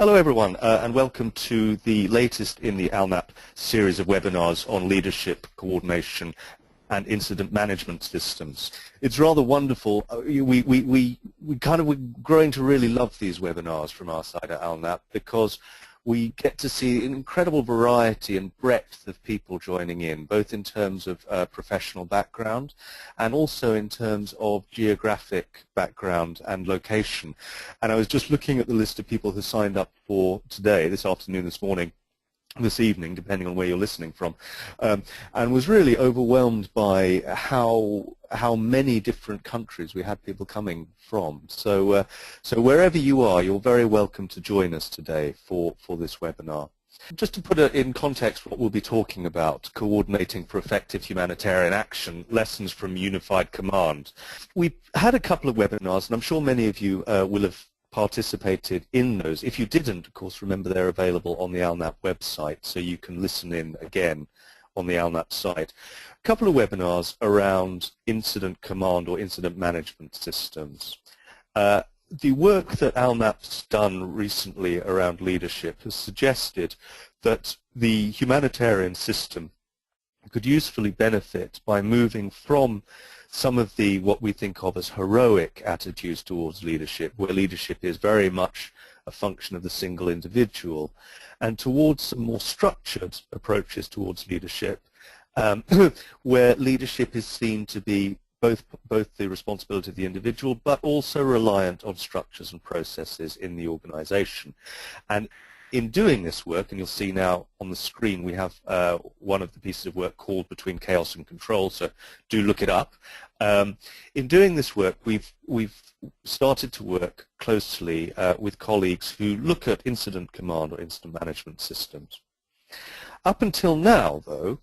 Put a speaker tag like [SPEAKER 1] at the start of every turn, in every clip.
[SPEAKER 1] Hello everyone, and welcome to the latest in the ALNAP series of webinars on leadership, coordination and incident management systems. It's rather wonderful. We're growing to really love these webinars from our side at ALNAP because we get to see an incredible variety and breadth of people joining in, both in terms of professional background and also in terms of geographic background and location. And I was just looking at the list of people who signed up for today, this afternoon, this morning, this evening, depending on where you're listening from, and was really overwhelmed by how many different countries we had people coming from. So wherever you are, you're very welcome to join us today for this webinar. Just to put it in context what we'll be talking about, coordinating for effective humanitarian action, lessons from unified command. We've had a couple of webinars, and I'm sure many of you will have participated in those. If you didn't, of course, remember they're available on the ALNAP website, so you can listen in again on the ALNAP site. A couple of webinars around incident command or incident management systems. The work that ALNAP's done recently around leadership has suggested that the humanitarian system could usefully benefit by moving from some of the what we think of as heroic attitudes towards leadership, where leadership is very much a function of the single individual, and towards some more structured approaches towards leadership, where leadership is seen to be both the responsibility of the individual, but also reliant on structures and processes in the organization. And in doing this work, and you'll see now on the screen, we have one of the pieces of work called Between Chaos and Control, so do look it up. In doing this work, we've started to work closely with colleagues who look at incident command or incident management systems. Up until now, though,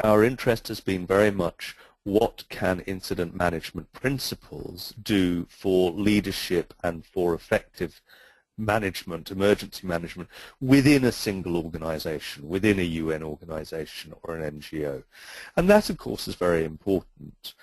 [SPEAKER 1] our interest has been very much what can incident management principles do for leadership and for effective management, emergency management, within a single organization, within a UN organization or an NGO. And that, of course, is very important.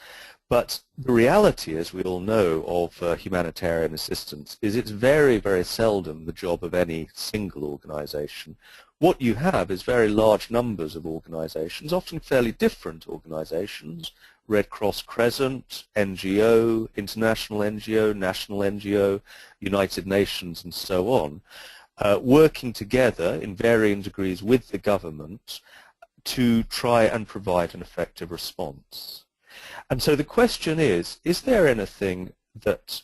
[SPEAKER 1] But the reality, as we all know, of humanitarian assistance is it's very, very seldom the job of any single organization. What you have is very large numbers of organizations, often fairly different organizations, Red Cross Crescent, NGO, international NGO, national NGO, United Nations, and so on, working together in varying degrees with the government to try and provide an effective response. And so the question is there anything that,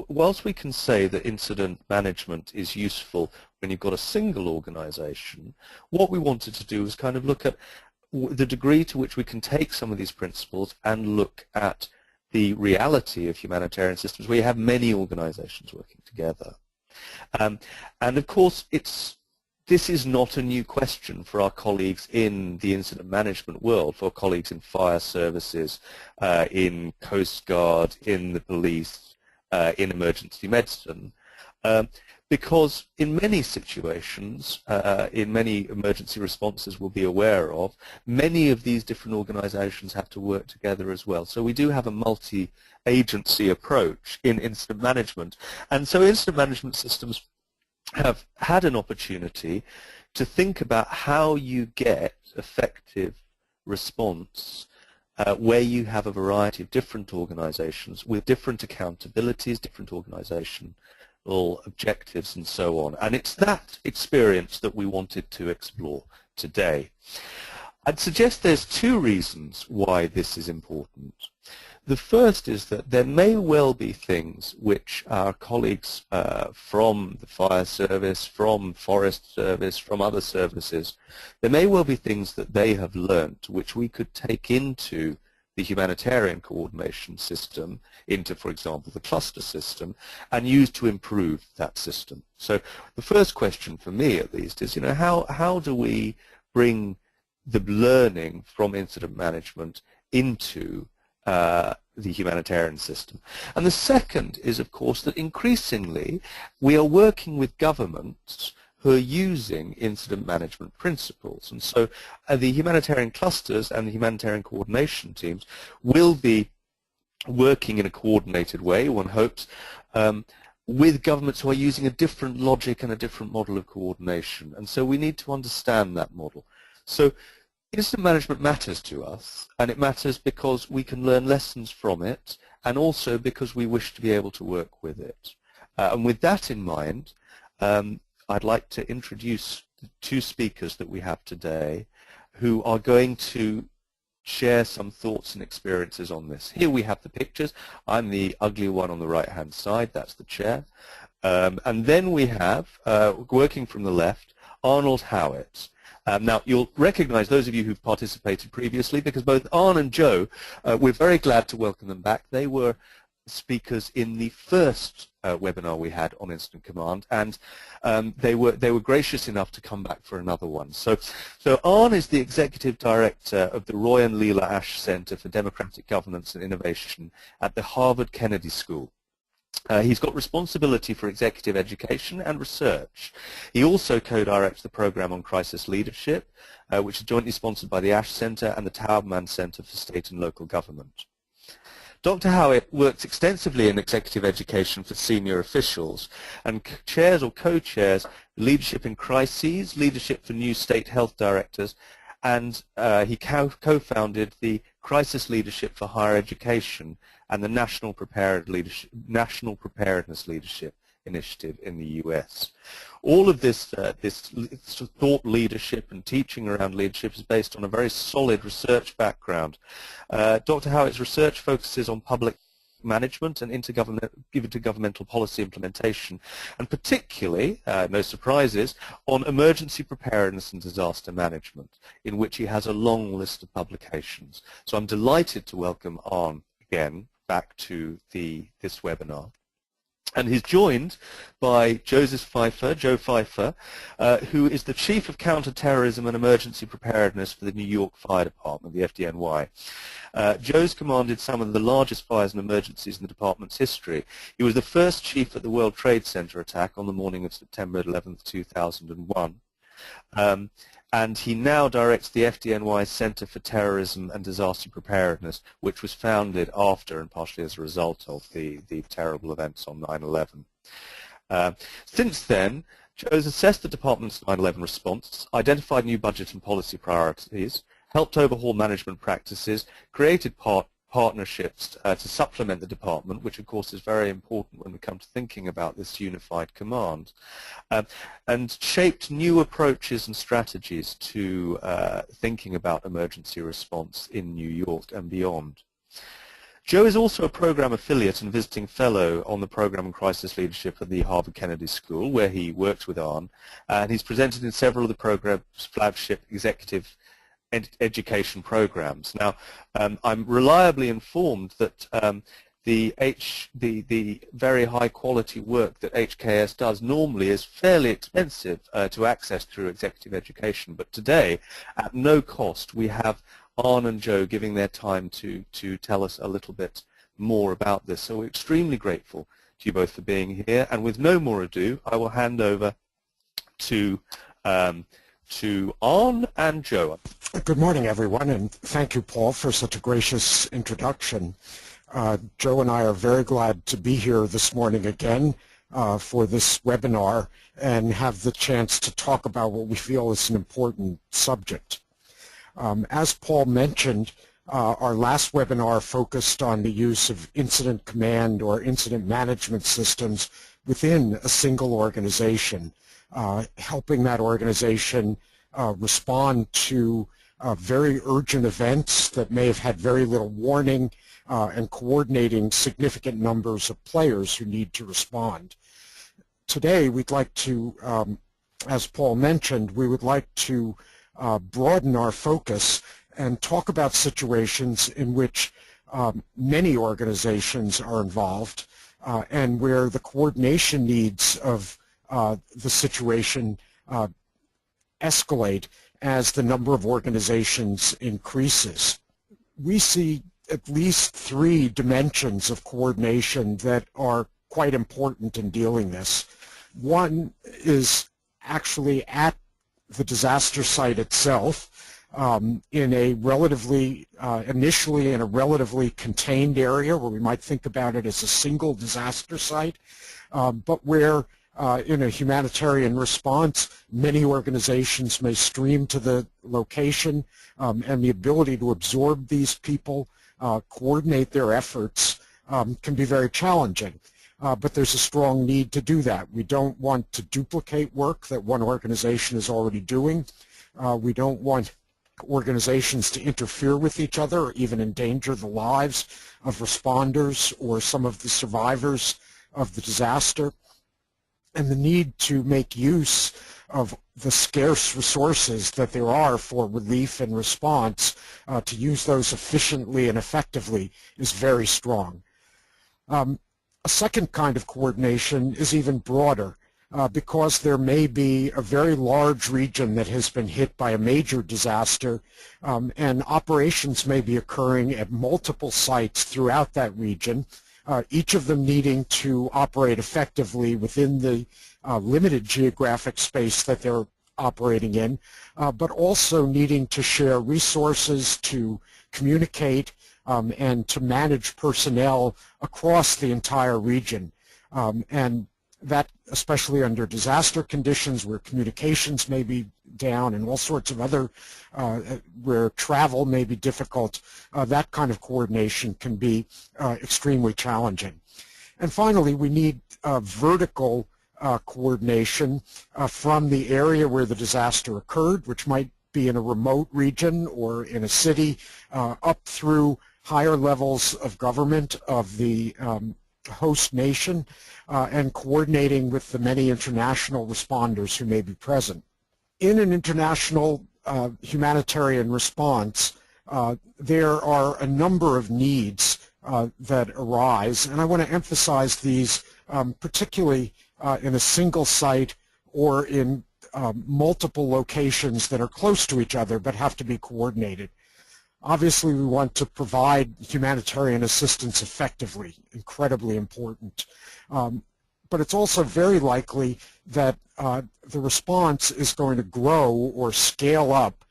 [SPEAKER 1] whilst we can say that incident management is useful when you've got a single organization, what we wanted to do was kind of look at the degree to which we can take some of these principles and look at the reality of humanitarian systems where you have many organizations working together. And of course, this is not a new question for our colleagues in the incident management world, for our colleagues in fire services, in Coast Guard, in the police, in emergency medicine. Because in many situations, in many emergency responses we'll be aware of, many of these different organizations have to work together as well. So we do have a multi-agency approach in incident management. And so incident management systems have had an opportunity to think about how you get effective response where you have a variety of different organizations with different accountabilities, different organizational objectives, and so on. And it's that experience that we wanted to explore today. I'd suggest there's two reasons why this is important. The first is that there may well be things which our colleagues from the fire service, from forest service, from other services, there may well be things that they have learnt which we could take into the humanitarian coordination system, into, for example, the cluster system, and use to improve that system. So the first question for me, at least, is, how do we bring the learning from incident management into the humanitarian system? And the second is, of course, that increasingly we are working with governments who are using incident management principles. And so the humanitarian clusters and the humanitarian coordination teams will be working in a coordinated way, one hopes, with governments who are using a different logic and a different model of coordination. And so we need to understand that model. So incident management matters to us, and it matters because we can learn lessons from it, and also because we wish to be able to work with it. And with that in mind, I'd like to introduce the two speakers that we have today who are going to share some thoughts and experiences on this. Here we have the pictures. I'm the ugly one on the right-hand side. That's the chair. And then we have, working from the left, Arnold Howitt. Now, you'll recognize those of you who've participated previously, because both Arne and Joe, we're very glad to welcome them back. They were speakers in the first webinar we had on Incident Command, and they were gracious enough to come back for another one. So Arne is the Executive Director of the Roy and Leela Ash Center for Democratic Governance and Innovation at the Harvard Kennedy School. He's got responsibility for executive education and research. He also co-directs the program on crisis leadership, which is jointly sponsored by the Ash Center and the Taubman Center for State and Local Government. Dr. Howitt works extensively in executive education for senior officials and chairs or co-chairs leadership in crises, leadership for new state health directors, and he co-founded the Crisis Leadership for Higher Education and the National Preparedness Leadership Initiative in the US. All of this, thought leadership and teaching around leadership is based on a very solid research background. Dr. Howitt's research focuses on public management and intergovernmental policy implementation, and particularly, no surprises, on emergency preparedness and disaster management, in which he has a long list of publications. So I'm delighted to welcome Arne again back to this webinar. And he's joined by Joe Pfeiffer, who is the Chief of Counterterrorism and Emergency Preparedness for the New York Fire Department, the FDNY. Joe's commanded some of the largest fires and emergencies in the department's history. He was the first chief at the World Trade Center attack on the morning of September 11, 2001. And he now directs the FDNY Center for Terrorism and Disaster Preparedness, which was founded after and partially as a result of the terrible events on 9/11. Since then, Joe has assessed the department's 9/11 response, identified new budget and policy priorities, helped overhaul management practices, created partnerships to supplement the department, which of course is very important when we come to thinking about this unified command, and shaped new approaches and strategies to thinking about emergency response in New York and beyond. Joe is also a program affiliate and visiting fellow on the program on crisis leadership at the Harvard Kennedy School, where he works with Arne, and he's presented in several of the program's flagship executive education programs. Now, I'm reliably informed that the very high quality work that HKS does normally is fairly expensive to access through executive education, but today, at no cost, we have Arne and Joe giving their time to tell us a little bit more about this. So we're extremely grateful to you both for being here, and with no more ado, I will hand over to Arne and Joe.
[SPEAKER 2] Good morning, everyone, and thank you, Paul, for such a gracious introduction. Joe and I are very glad to be here this morning again for this webinar and have the chance to talk about what we feel is an important subject. As Paul mentioned, our last webinar focused on the use of incident command or incident management systems within a single organization, helping that organization respond to very urgent events that may have had very little warning and coordinating significant numbers of players who need to respond. Today we'd like to, as Paul mentioned, we would like to broaden our focus and talk about situations in which many organizations are involved and where the coordination needs of the situation escalate as the number of organizations increases. We see at least 3 dimensions of coordination that are quite important in dealing this. One is actually at the disaster site itself, in a relatively, initially in a relatively contained area where we might think about it as a single disaster site, but where in a humanitarian response, many organizations may stream to the location, and the ability to absorb these people, coordinate their efforts, can be very challenging. But there's a strong need to do that. We don't want to duplicate work that one organization is already doing. We don't want organizations to interfere with each other or even endanger the lives of responders or some of the survivors of the disaster. And the need to make use of the scarce resources that there are for relief and response, to use those efficiently and effectively, is very strong. A second kind of coordination is even broader, because there may be a very large region that has been hit by a major disaster, and operations may be occurring at multiple sites throughout that region, each of them needing to operate effectively within the limited geographic space that they're operating in, but also needing to share resources, to communicate, and to manage personnel across the entire region. And that, especially under disaster conditions where communications may be down and all sorts of other, where travel may be difficult, that kind of coordination can be extremely challenging. And finally, we need vertical coordination from the area where the disaster occurred, which might be in a remote region or in a city, up through higher levels of government of the host nation, and coordinating with the many international responders who may be present. In an international humanitarian response, there are a number of needs that arise, and I want to emphasize these particularly in a single site or in multiple locations that are close to each other but have to be coordinated. Obviously, we want to provide humanitarian assistance effectively, incredibly important. But it's also very likely that the response is going to grow or scale up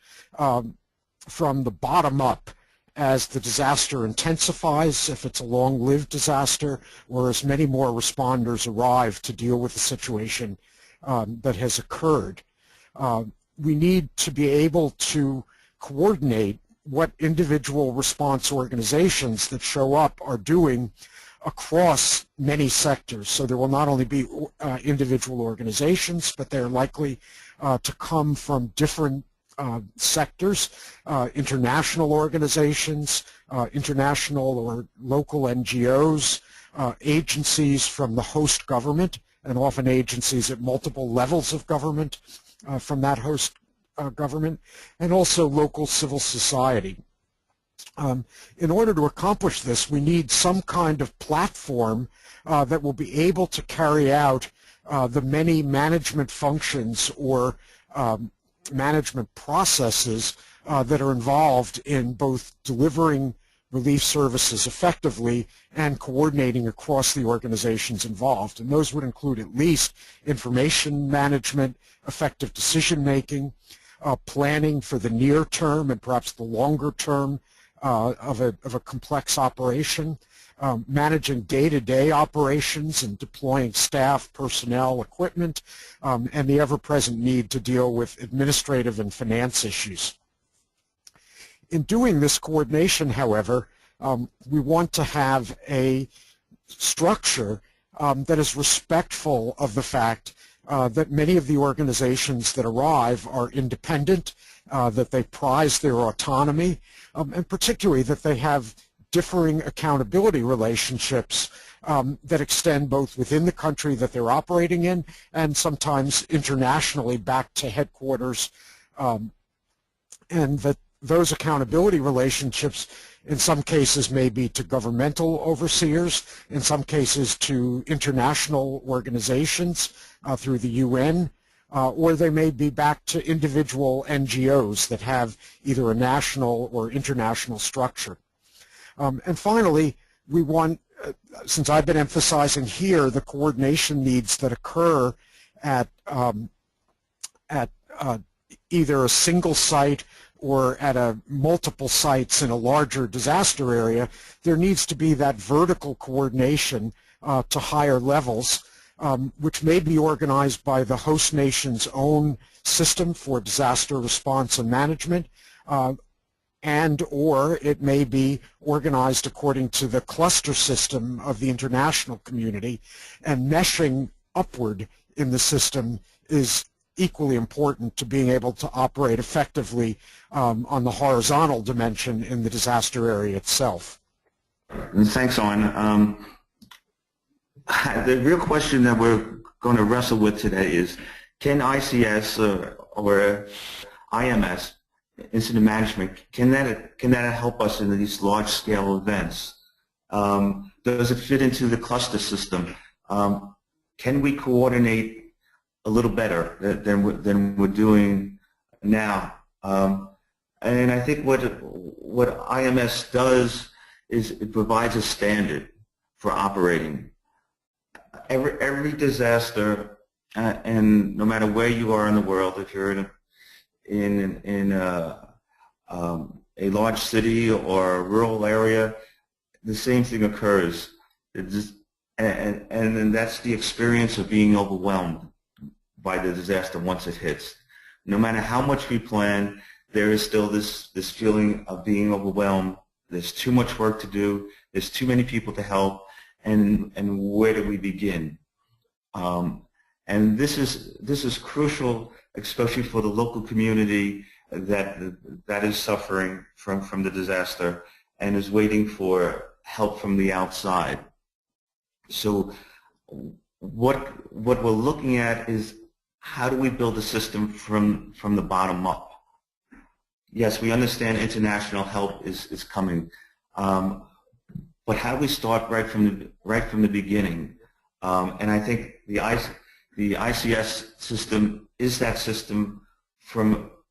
[SPEAKER 2] from the bottom up as the disaster intensifies, if it's a long-lived disaster, or as many more responders arrive to deal with the situation that has occurred. We need to be able to coordinate what individual response organizations that show up are doing across many sectors. So there will not only be individual organizations, but they're likely to come from different sectors, international organizations, international or local NGOs, agencies from the host government, and often agencies at multiple levels of government from that host government, and also local civil society. In order to accomplish this, we need some kind of platform that will be able to carry out the many management functions or management processes that are involved in both delivering relief services effectively and coordinating across the organizations involved. And those would include at least information management, effective decision making, planning for the near term and perhaps the longer term of a complex operation, managing day-to-day operations and deploying staff, personnel, equipment, and the ever-present need to deal with administrative and finance issues. In doing this coordination, however, we want to have a structure that is respectful of the fact that many of the organizations that arrive are independent, that they prize their autonomy, and particularly that they have differing accountability relationships that extend both within the country that they're operating in and sometimes internationally back to headquarters, and that those accountability relationships in some cases may be to governmental overseers, in some cases to international organizations through the UN, or they may be back to individual NGOs that have either a national or international structure. And finally, we want, since I've been emphasizing here the coordination needs that occur at either a single site or at multiple sites in a larger disaster area, there needs to be that vertical coordination to higher levels, which may be organized by the host nation's own system for disaster response and management, and or it may be organized according to the cluster system of the international community, and meshing upward in the system is equally important to being able to operate effectively on the horizontal dimension in the disaster area itself.
[SPEAKER 3] Thanks, Owen. The real question that we're going to wrestle with today is, can ICS or IMS, incident management, can that help us in these large-scale events? Does it fit into the cluster system? Can we coordinate a little better than we're doing now? And I think what IMS does is it provides a standard for operating. Every disaster, and no matter where you are in the world, if you're in a large city or a rural area, the same thing occurs. And that's the experience of being overwhelmed by the disaster once it hits. No matter how much we plan, there is still this feeling of being overwhelmed. There's too much work to do. There's too many people to help. And where do we begin? And this is crucial, especially for the local community that is suffering from the disaster and is waiting for help from the outside. So what we're looking at is, how do we build a system from the bottom up? Yes, we understand international help is coming, but how do we start right from the beginning? And I think the ICS system is that system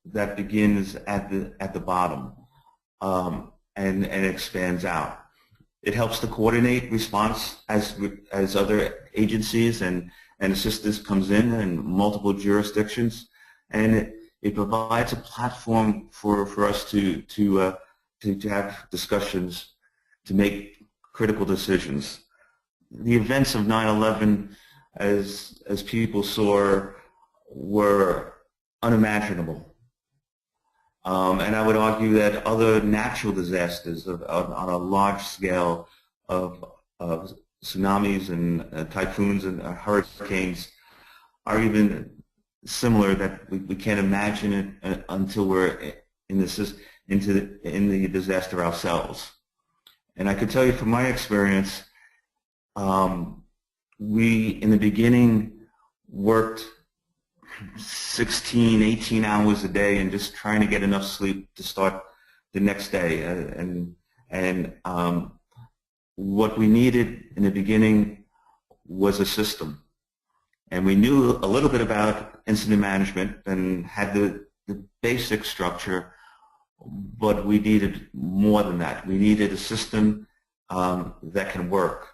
[SPEAKER 3] that begins at the bottom and expands out. It helps to coordinate response as other agencies and assistance comes in multiple jurisdictions, and it provides a platform for us to have discussions, to make critical decisions. The events of 9/11, as people saw, were unimaginable. And I would argue that other natural disasters on a large scale of tsunamis and typhoons and hurricanes are even similar, that we can't imagine it until we're in the disaster ourselves. And I can tell you from my experience, we in the beginning worked 16, 18 hours a day and just trying to get enough sleep to start the next day. And what we needed in the beginning was a system. And we knew a little bit about incident management and had the basic structure, but we needed more than that. We needed a system that can work.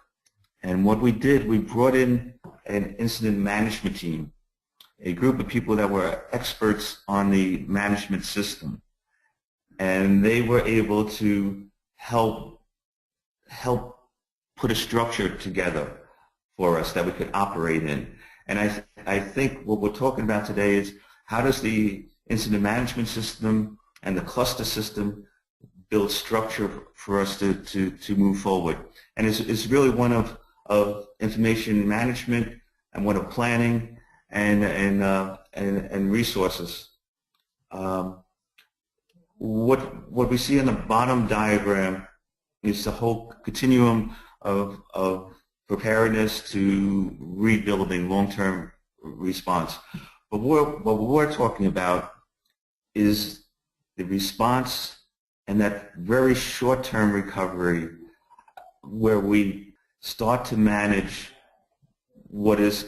[SPEAKER 3] And what we did, we brought in an incident management team, a group of people that were experts on the management system. And they were able to help put a structure together for us that we could operate in. And I think what we're talking about today is, how does the incident management system and the cluster system build structure for us to move forward? And it's really one of information management and one of planning and resources. What we see in the bottom diagram is the whole continuum of preparedness to rebuilding, long-term response. But what we're talking about is the response and that very short-term recovery, where we start to manage what is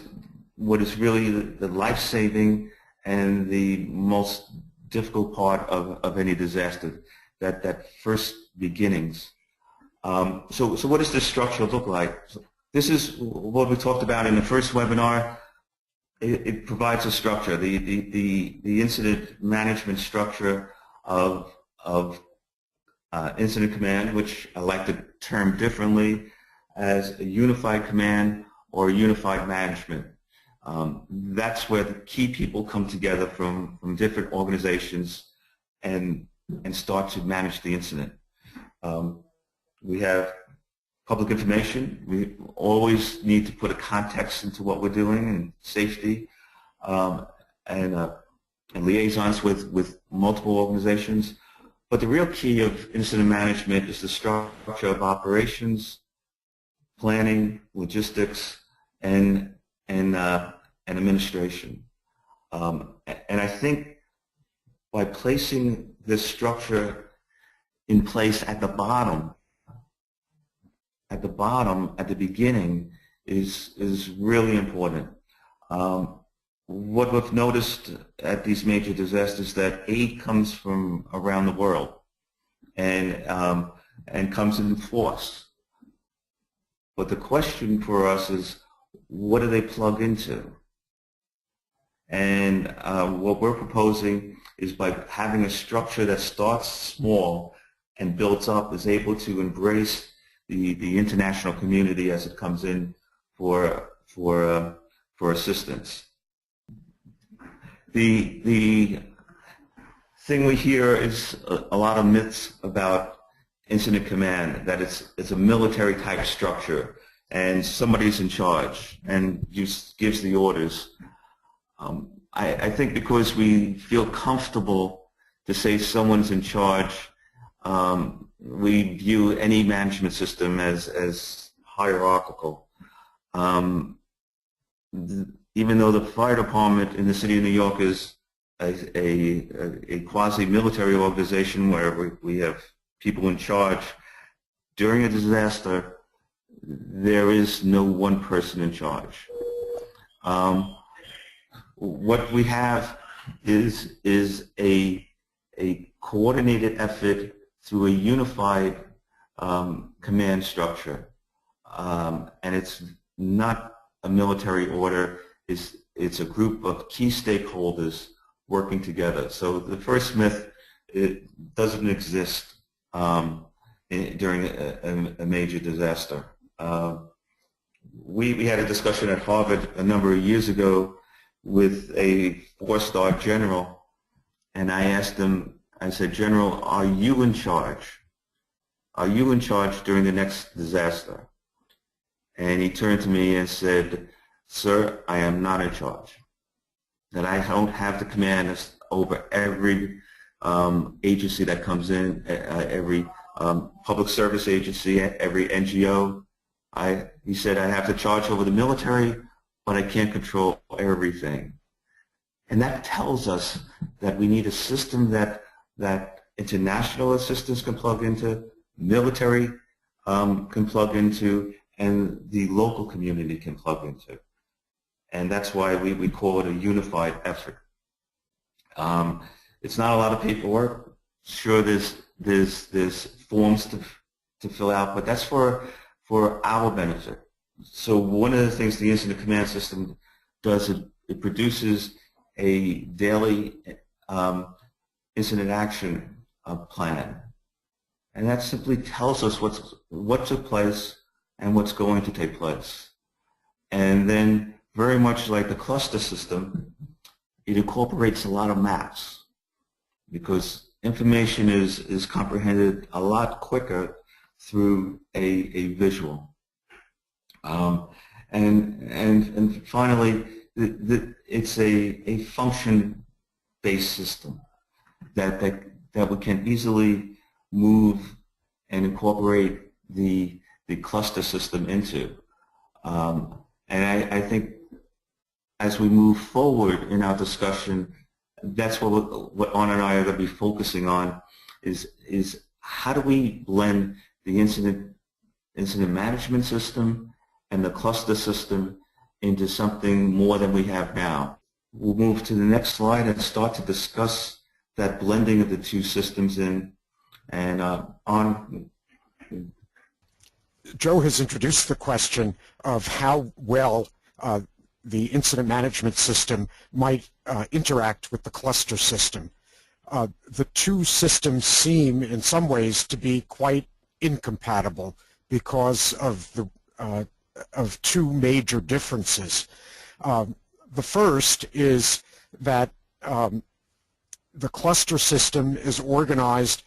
[SPEAKER 3] really the life-saving and the most difficult part of any disaster, that first beginnings. So what does this structure look like? This is what we talked about in the first webinar. It provides a structure. The incident management structure of incident command, which I like to term differently as a unified command or unified management. That's where the key people come together from different organizations and start to manage the incident. We have public information. We always need to put a context into what we're doing, and safety, and liaisons with multiple organizations. But the real key of incident management is the structure of operations, planning, logistics, and administration. And I think by placing this structure in place at the bottom, at the beginning, is really important. What we've noticed at these major disasters that aid comes from around the world and comes in force. But the question for us is, what do they plug into? And what we're proposing is, by having a structure that starts small and builds up, is able to embrace the international community as it comes in for assistance. The thing we hear is a lot of myths about incident command, that it's a military type structure and somebody's in charge and just gives the orders. I think because we feel comfortable to say someone's in charge, we view any management system as hierarchical. Even though the fire department in the city of New York is a quasi-military organization where we have people in charge, during a disaster, there is no one person in charge. What we have is a coordinated effort through a unified command structure, and it's not a military order. It's a group of key stakeholders working together. So the first myth, it doesn't exist during a major disaster. We had a discussion at Harvard a number of years ago with a 4-star general, and I asked him, I said, "General, are you in charge? Are you in charge during the next disaster?" And he turned to me and said, "Sir, I am not in charge. That I don't have the command over every agency that comes in, every public service agency, every NGO. He said, I have the charge over the military, but I can't control everything." And that tells us that we need a system that international assistance can plug into, military can plug into, and the local community can plug into. And that's why we call it a unified effort. It's not a lot of paperwork. Sure, there's forms to fill out, but that's for our benefit. So one of the things the incident command system does, it produces a daily incident action plan, and that simply tells us what took place and what's going to take place. And then, very much like the cluster system, it incorporates a lot of maps, because information is comprehended a lot quicker through a visual. And finally, it's a function-based system that we can easily move and incorporate the cluster system into. And I think as we move forward in our discussion, that's what Arne and I are going to be focusing on, is how do we blend the incident management system and the cluster system into something more than we have now. We'll move to the next slide and start to discuss that blending of the two systems in. And
[SPEAKER 2] Joe has introduced the question of how well the incident management system might interact with the cluster system. the two systems seem in some ways to be quite incompatible because of two major differences. The first is that the cluster system is organized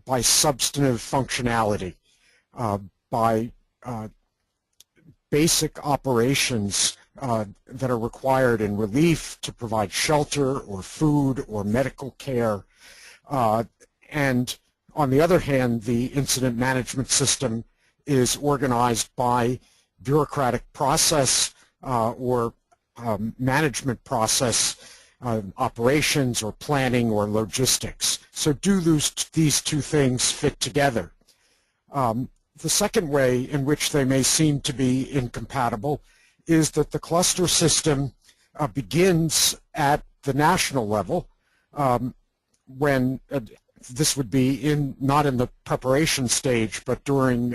[SPEAKER 2] by substantive functionality, by basic operations that are required in relief to provide shelter or food or medical care. And on the other hand, the incident management system is organized by bureaucratic process or management process, operations or planning or logistics. So do these two things fit together? The second way in which they may seem to be incompatible is that the cluster system begins at the national level when this would be not in the preparation stage, but during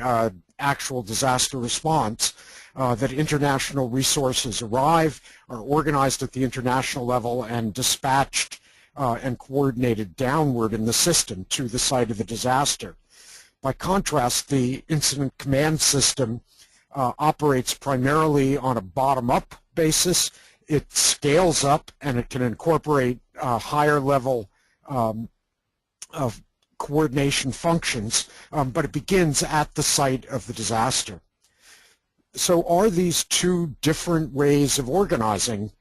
[SPEAKER 2] actual disaster response, that international resources arrive, are organized at the international level and dispatched and coordinated downward in the system to the site of the disaster. By contrast, the incident command system operates primarily on a bottom-up basis. It scales up and it can incorporate higher level of coordination functions, but it begins at the site of the disaster. So are these two different ways of organizing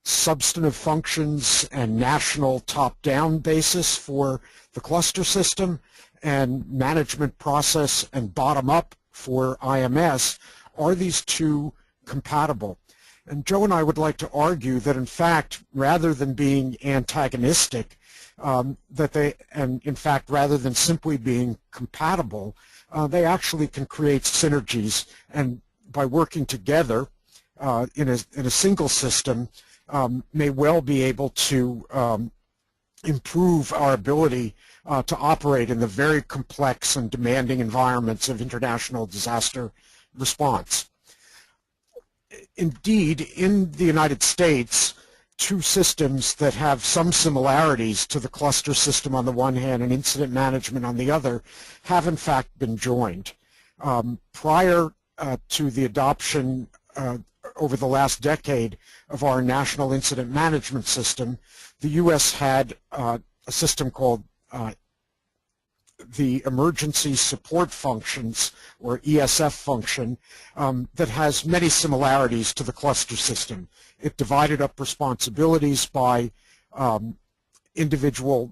[SPEAKER 2] substantive functions and national top-down basis for the cluster system and management process and bottom-up for IMS? Are these two compatible? And Joe and I would like to argue that, in fact, rather than being antagonistic, in fact, rather than simply being compatible, they actually can create synergies, and by working together in a single system, may well be able to improve our ability to operate in the very complex and demanding environments of international disaster response. Indeed, in the United States, two systems that have some similarities to the cluster system on the one hand and incident management on the other have in fact been joined. Prior to the adoption over the last decade of our national incident management system, the U.S. had a system called the Emergency Support Functions, or ESF function, that has many similarities to the cluster system. It divided up responsibilities by individual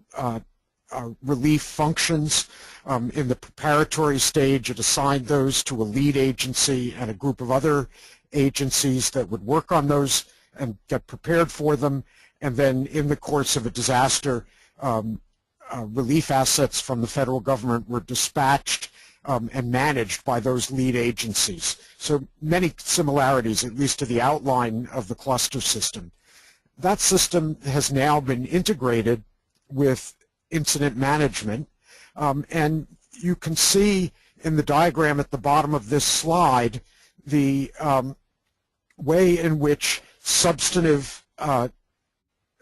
[SPEAKER 2] relief functions. In the preparatory stage, it assigned those to a lead agency and a group of other agencies that would work on those and get prepared for them. And then in the course of a disaster, relief assets from the federal government were dispatched and managed by those lead agencies. So many similarities, at least to the outline of the cluster system. That system has now been integrated with incident management, and you can see in the diagram at the bottom of this slide the way in which substantive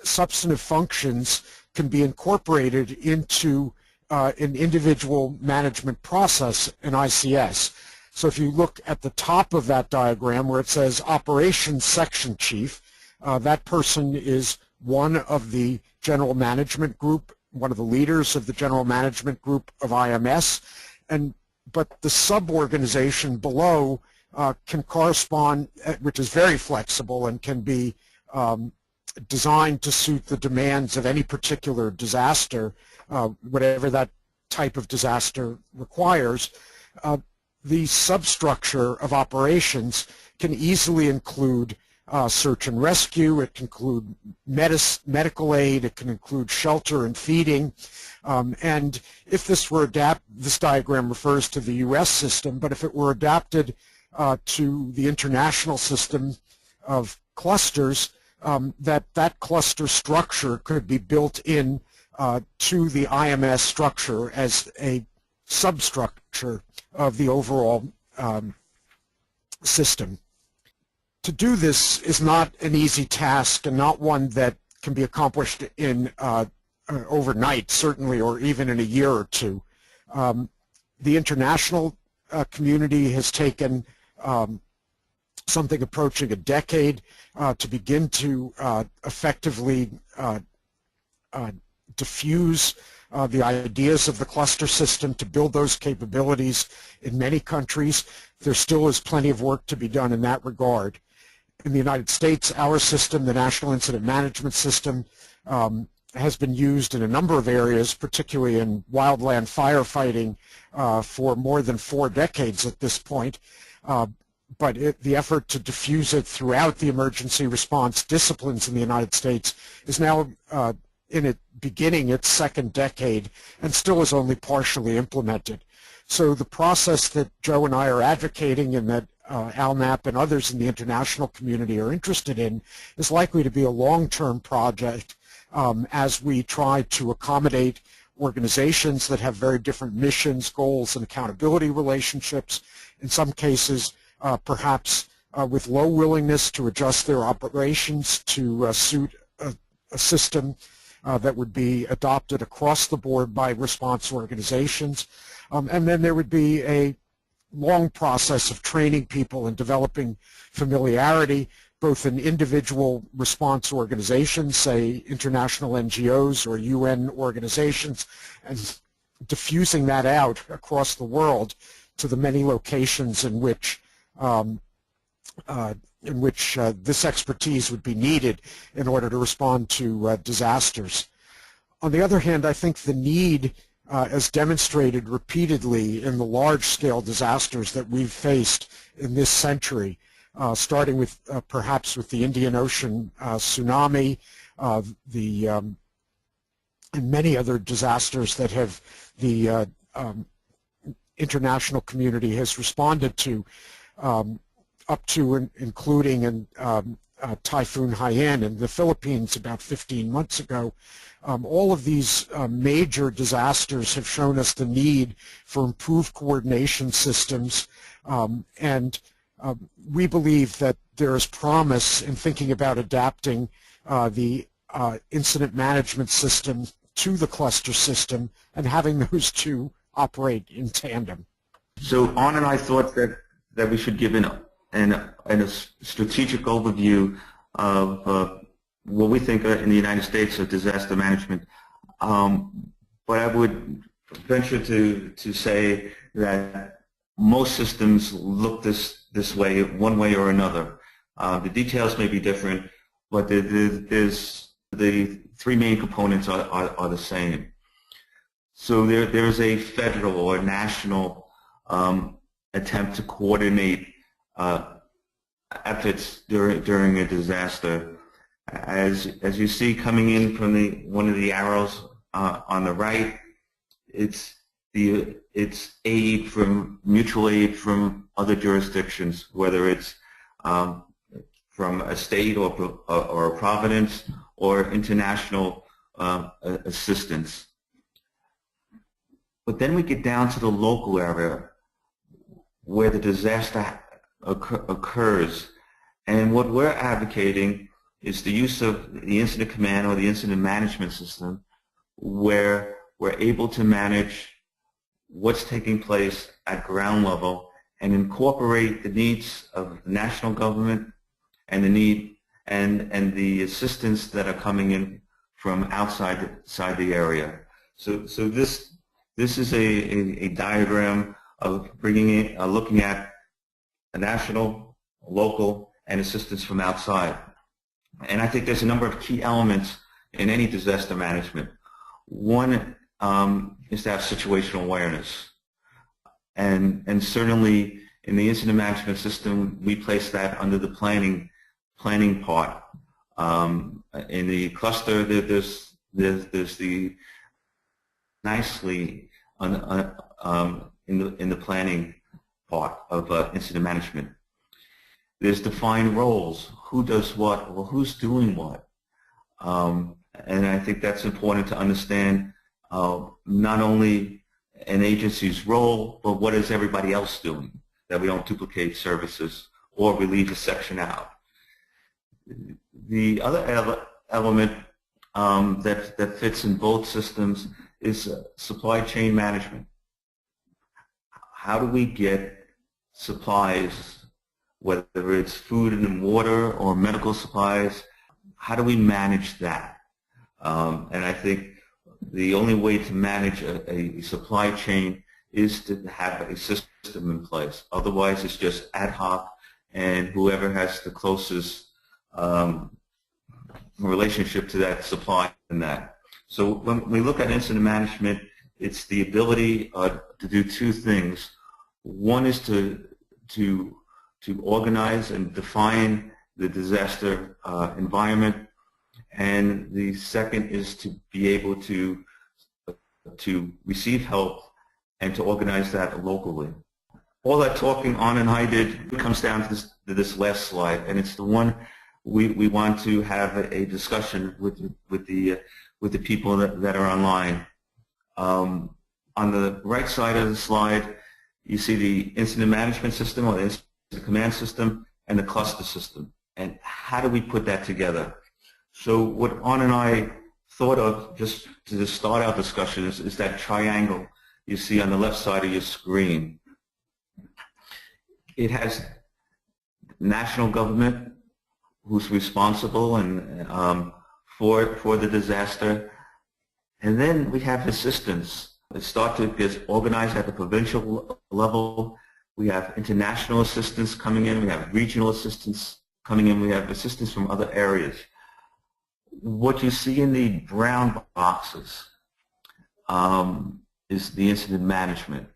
[SPEAKER 2] functions can be incorporated into an individual management process in ICS. So if you look at the top of that diagram where it says Operations Section Chief, that person is one of the general management group, one of the leaders of the general management group of IMS, but the sub-organization below can correspond, which is very flexible and can be designed to suit the demands of any particular disaster, whatever that type of disaster requires. The substructure of operations can easily include search and rescue, it can include medical aid, it can include shelter and feeding. And if this were this diagram refers to the U.S. system, but if it were adapted to the international system of clusters, that cluster structure could be built in to the IMS structure as a substructure of the overall system. To do this is not an easy task and not one that can be accomplished in overnight, certainly, or even in a year or two. The international community has taken something approaching a decade to begin to effectively diffuse the ideas of the cluster system, to build those capabilities in many countries. There still is plenty of work to be done in that regard. In the United States, our system, the National Incident Management System, has been used in a number of areas, particularly in wildland firefighting, for more than 4 decades at this point. But the effort to diffuse it throughout the emergency response disciplines in the United States is now beginning its 2nd decade and still is only partially implemented. So the process that Joe and I are advocating and that ALNAP and others in the international community are interested in is likely to be a long-term project as we try to accommodate organizations that have very different missions, goals, and accountability relationships. In some cases, perhaps with low willingness to adjust their operations to suit a system that would be adopted across the board by response organizations. And then there would be a long process of training people and developing familiarity, both in individual response organizations, say international NGOs or UN organizations, and diffusing that out across the world to the many locations in which this expertise would be needed in order to respond to disasters. On the other hand, I think the need, as demonstrated repeatedly in the large-scale disasters that we've faced in this century, starting with perhaps with the Indian Ocean tsunami, and many other disasters that have the international community has responded to, up to and including Typhoon Haiyan in the Philippines about 15 months ago. All of these major disasters have shown us the need for improved coordination systems, and we believe that there is promise in thinking about adapting the incident management system to the cluster system and having those two operate in tandem.
[SPEAKER 3] So Arne and I thought that we should give a strategic overview of what we think in the United States of disaster management. But I would venture to say that most systems look this way, one way or another. The details may be different, but there's the 3 main components are the same. So there's a federal or national attempt to coordinate efforts during a disaster. As you see coming in from one of the arrows on the right, it's aid from mutual aid from other jurisdictions, whether it's from a state or a province or international assistance. But then we get down to the local area where the disaster occurs, and what we're advocating is the use of the incident command or the incident management system, where we're able to manage what's taking place at ground level and incorporate the needs of the national government and the assistance that are coming in from outside the area. So this is a diagram of bringing in, looking at a national, local, and assistance from outside. And I think there's a number of key elements in any disaster management. One is to have situational awareness. And certainly in the incident management system, we place that under the planning part. In the cluster, there's the nicely in the planning part of incident management. There's defined roles. Who does what? Well, who's doing what? And I think that's important to understand not only an agency's role, but what is everybody else doing, that we don't duplicate services or we leave a section out. The other element that fits in both systems is supply chain management. How do we get supplies, whether it's food and water or medical supplies, how do we manage that? And I think the only way to manage a supply chain is to have a system in place. Otherwise, it's just ad hoc, and whoever has the closest relationship to that supply and that. So when we look at incident management, it's the ability to do two things. One is to organize and define the disaster environment, and the second is to be able to receive help and to organize that locally. All that talking on and I did comes down to this last slide, and it's the one we want to have a discussion with the people that are online. On the right side of the slide, you see the incident management system, or the incident command system, and the cluster system. And how do we put that together? So what An and I thought of just to start our discussion is that triangle you see on the left side of your screen. It has national government, who's responsible and for the disaster, and then we have assistance. It starts to get organized at the provincial level. We have international assistance coming in. We have regional assistance coming in. We have assistance from other areas. What you see in the brown boxes is the incident management.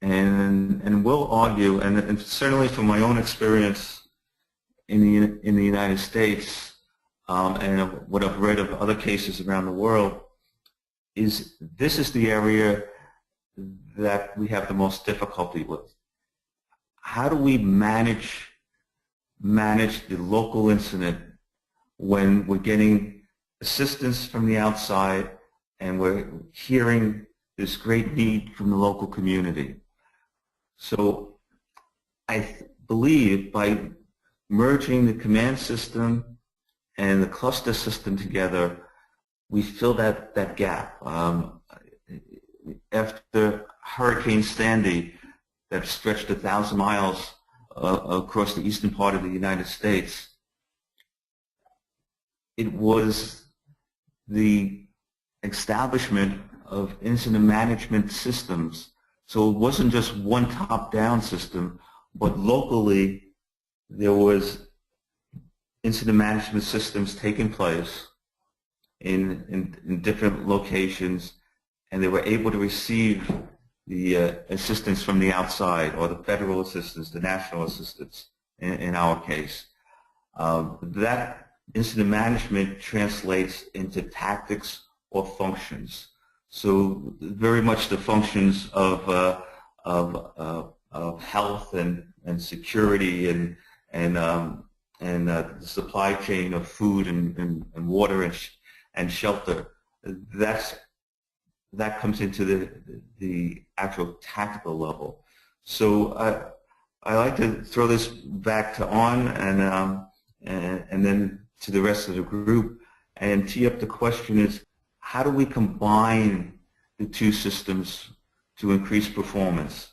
[SPEAKER 3] And we'll argue, and certainly from my own experience in the United States, and what I've read of other cases around the world, is this is the area that we have the most difficulty with. How do we manage the local incident when we're getting assistance from the outside and we're hearing this great need from the local community? So I believe by merging the command system and the cluster system together, we fill that gap. After Hurricane Sandy, that stretched 1,000 miles across the eastern part of the United States, it was the establishment of incident management systems. So it wasn't just one top-down system, but locally there was incident management systems taking place in different locations, and they were able to receive the assistance from the outside, or the federal assistance, the national assistance in our case. That incident management translates into tactics or functions. So very much the functions of health and security and the supply chain of food and water and shelter. That comes into the actual tactical level. So I like to throw this back to An and then to the rest of the group and tee up the question is, how do we combine the two systems to increase performance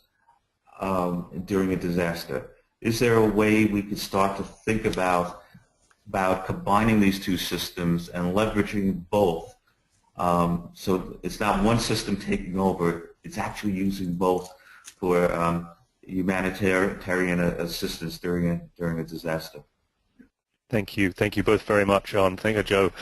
[SPEAKER 3] during a disaster? Is there a way we could start to think about combining these two systems and leveraging both? So it's not one system taking over, it's actually using both for humanitarian assistance during a disaster.
[SPEAKER 1] Thank you both very much, An. Thank you, Joe.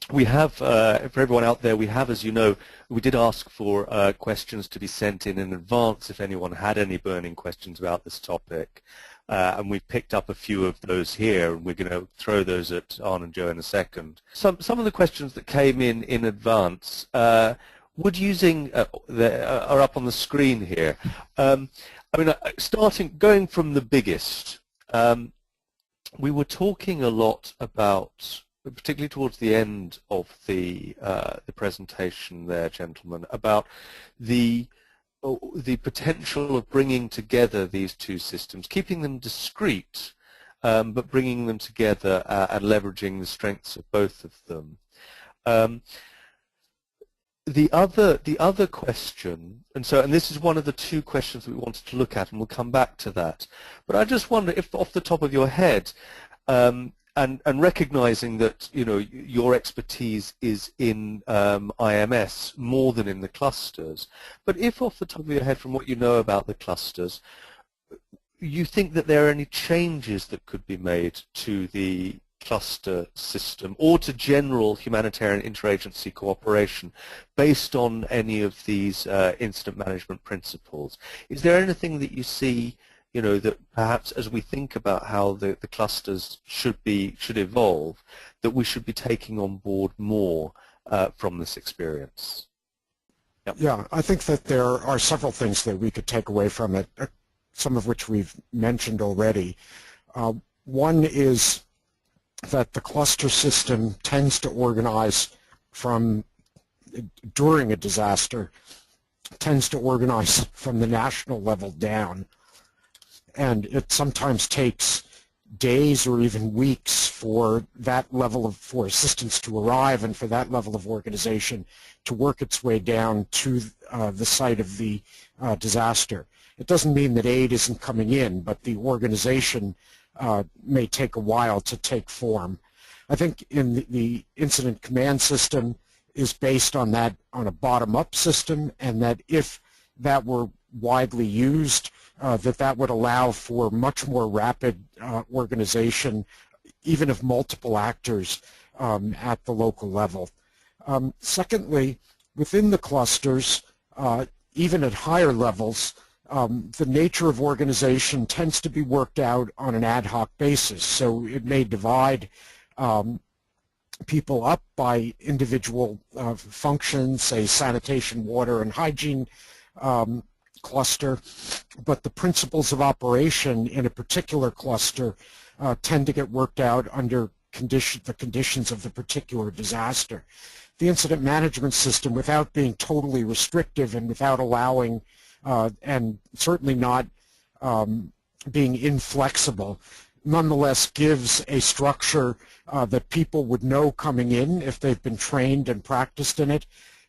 [SPEAKER 1] We have, for everyone out there, we have, as you know, we did ask for questions to be sent in advance if anyone had any burning questions about this topic. And we've picked up a few of those here, and we're going to throw those at An and Joe in a second. Some of the questions that came in advance, are up on the screen here. I mean, going from the biggest, we were talking a lot about, particularly towards the end of the presentation there, gentlemen, about the potential of bringing together these two systems, keeping them discrete, but bringing them together and leveraging the strengths of both of them. The other question, and this is one of the two questions that we wanted to look at, and we'll come back to that. But I just wonder if, off the top of your head, and recognizing that your expertise is in IMS more than in the clusters, but if off the top of your head, from what you know about the clusters, you think that there are any changes that could be made to the cluster system or to general humanitarian interagency cooperation based on any of these incident management principles? Is there anything that you see, that perhaps as we think about how the clusters should evolve, that we should be taking on board more from this experience? Yep.
[SPEAKER 2] Yeah, I think that there are several things that we could take away from it, some of which we've mentioned already. One is that the cluster system tends to organize during a disaster, tends to organize from the national level down. And it sometimes takes days or even weeks for that level for assistance to arrive and for that level of organization to work its way down to the site of the disaster. It doesn't mean that aid isn't coming in, but the organization may take a while to take form. I think in the incident command system is based on a bottom-up system, and that if that were widely used, that would allow for much more rapid organization, even of multiple actors at the local level. Secondly, within the clusters, even at higher levels, the nature of organization tends to be worked out on an ad hoc basis. So it may divide people up by individual functions, say sanitation, water, and hygiene cluster, but the principles of operation in a particular cluster tend to get worked out under the conditions of the particular disaster. The incident management system, without being totally restrictive and without allowing and certainly not being inflexible, nonetheless gives a structure that people would know coming in if they've been trained and practiced in it,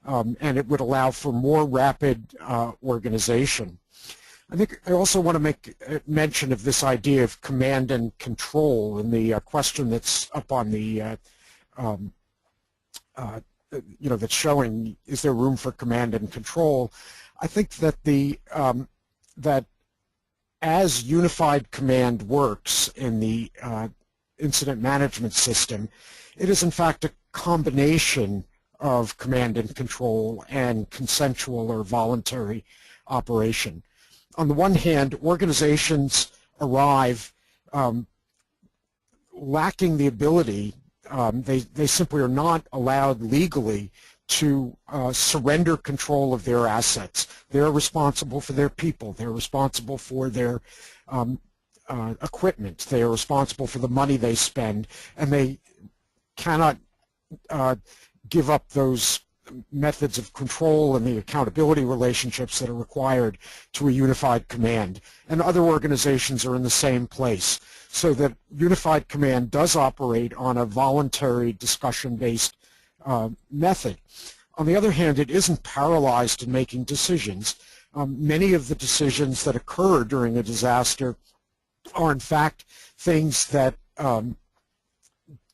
[SPEAKER 2] and it would allow for more rapid organization. I think I also want to make mention of this idea of command and control, and the question that's up on the that's showing, is there room for command and control? I think that that as unified command works in the incident management system, it is in fact a combination of command and control and consensual or voluntary operation. On the one hand, organizations arrive lacking the ability, they simply are not allowed legally to surrender control of their assets. They're responsible for their people. They're responsible for their equipment. They are responsible for the money they spend, and they cannot give up those methods of control and the accountability relationships that are required to a unified command. And other organizations are in the same place, so that unified command does operate on a voluntary discussion-based method. On the other hand, it isn't paralyzed in making decisions. Many of the decisions that occur during a disaster are in fact things that